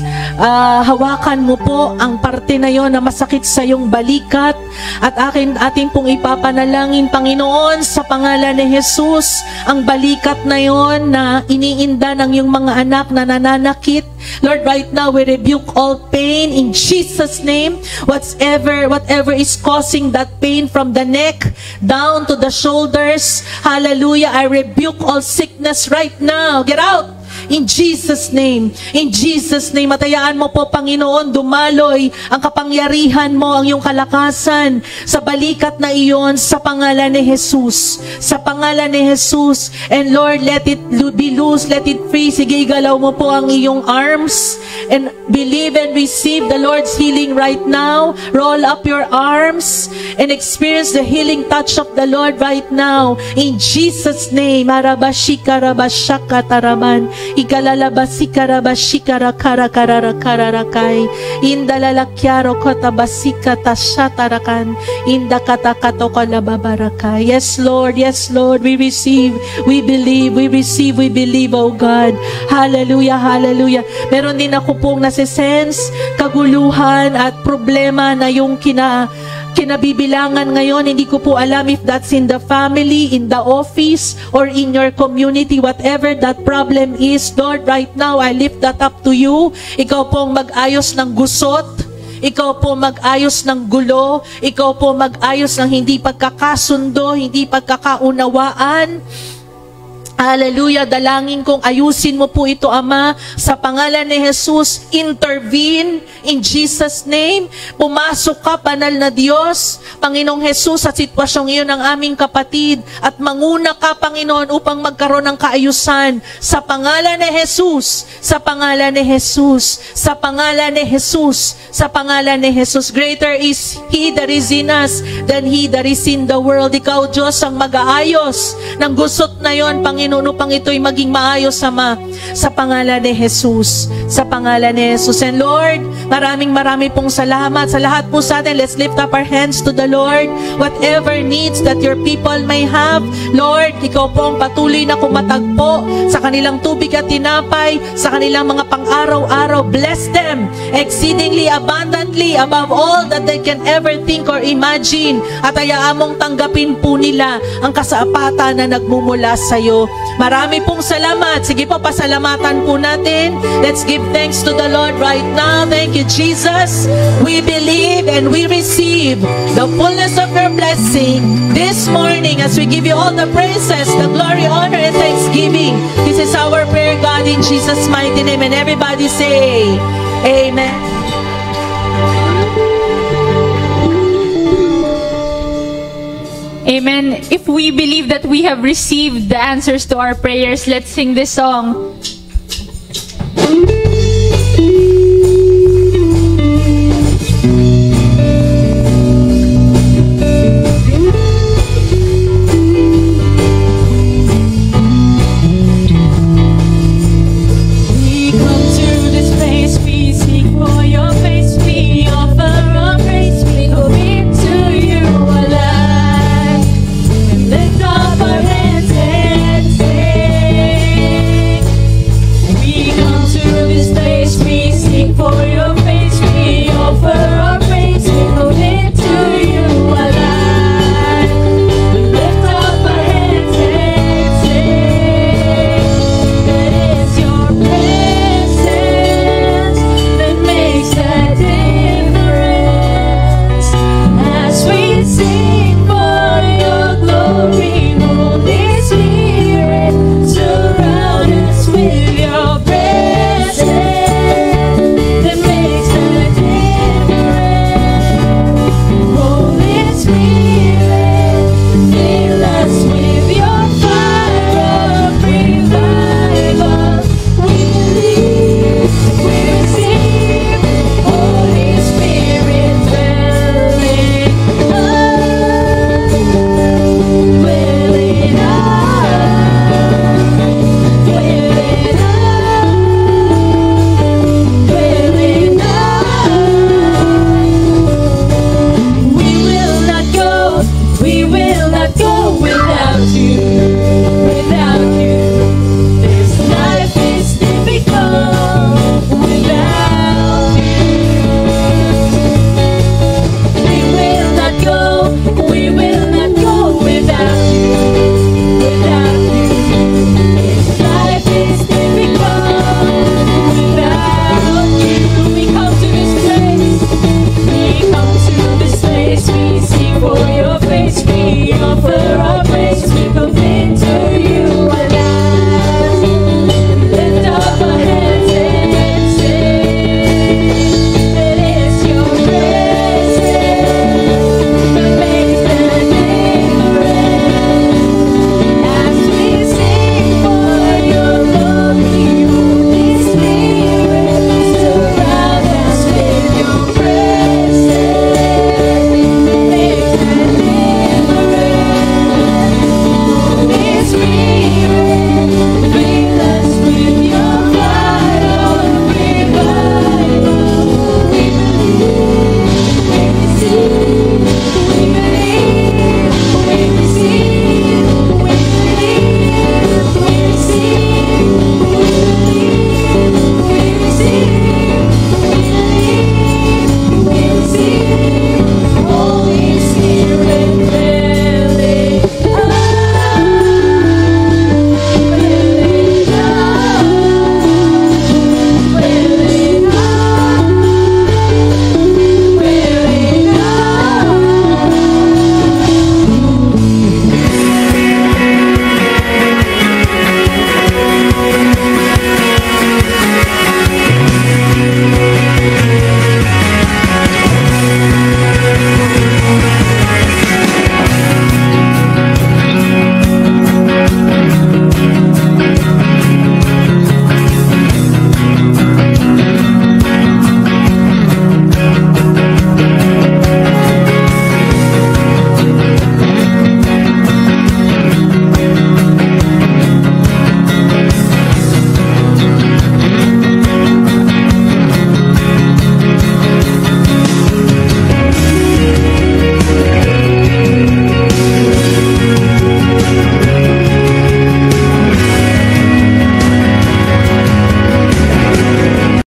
hawakan mo po ang parte na yon na masakit sa iyong balikat at ating pong ipapanalangin, Panginoon, sa pangalan ni Jesus, ang balikat na yon na iniinda ng iyong mga anak na nananakit. Lord, right now we rebuke all pain in Jesus' name. Whatever is causing that pain from the neck down to the shoulders, hallelujah, I rebuke all sickness right now. Get out! In Jesus' name. In Jesus' name. Matayaan mo po, Panginoon, dumaloy ang kapangyarihan mo, ang iyong kalakasan sa balikat na iyon sa pangalan ni Jesus. Sa pangalan ni Jesus. And Lord, let it be loose, let it free. Sige, galaw mo po ang iyong arms and believe and receive the Lord's healing right now. Roll up your arms and experience the healing touch of the Lord right now. In Jesus' name. Arabashika-rabashaka-taraman. Igalalabasikarabashikarakararakararakai. Indalalakyaro kotabasika tashatarakan. Indakatakatokalababarakai. Yes, Lord. Yes, Lord. We receive. We believe. We receive. We believe, oh God. Hallelujah. Hallelujah. Meron din ako pong nasisense, kaguluhan at problema na yung kinabibilangan ngayon. Hindi ko po alam if that's in the family, in the office, or in your community, whatever that problem is. Lord, right now, I lift that up to you. Ikaw pong mag-ayos ng gusot. Ikaw po mag-ayos ng gulo. Ikaw po mag-ayos ng hindi pagkakasundo, hindi pagkakaunawaan. Hallelujah, dalangin kong ayusin mo po ito, Ama. Sa pangalan ni Jesus, intervene in Jesus' name. Pumasok ka, banal na Diyos. Panginoong Jesus, sa sitwasyong iyon ng aming kapatid. At manguna ka, Panginoon, upang magkaroon ng kaayusan. Sa pangalan ni Jesus, sa pangalan ni Jesus, sa pangalan ni Jesus, sa pangalan ni Jesus. Greater is He that is in us than he that is in the world. Ikaw, Diyos, ang mag-aayos ng gusot na yon, Panginoon, upang ito'y maging maayos, Ama, sa pangalan ni Jesus, sa pangalan ni Jesus. And Lord, maraming pong salamat sa lahat po sa atin. Let's lift up our hands to the Lord. Whatever needs that your people may have, Lord, ikaw po ang patuloy na kumatagpo sa kanilang tubig at tinapay, sa kanilang mga pang-araw-araw. Bless them exceedingly abundantly above all that they can ever think or imagine. At hayaan mong tanggapin po nila ang kasapatan na nagmumula sa iyo. Marami pong salamat. Sige po, pasalamatan po natin. Let's give thanks to the Lord right now. Thank you, Jesus. We believe and we receive the fullness of your blessing this morning as we give you all the praises, the glory, honor, and thanksgiving. This is our prayer, God, in Jesus' mighty name. And everybody say, Amen. Amen. If we believe that we have received the answers to our prayers, let's sing this song.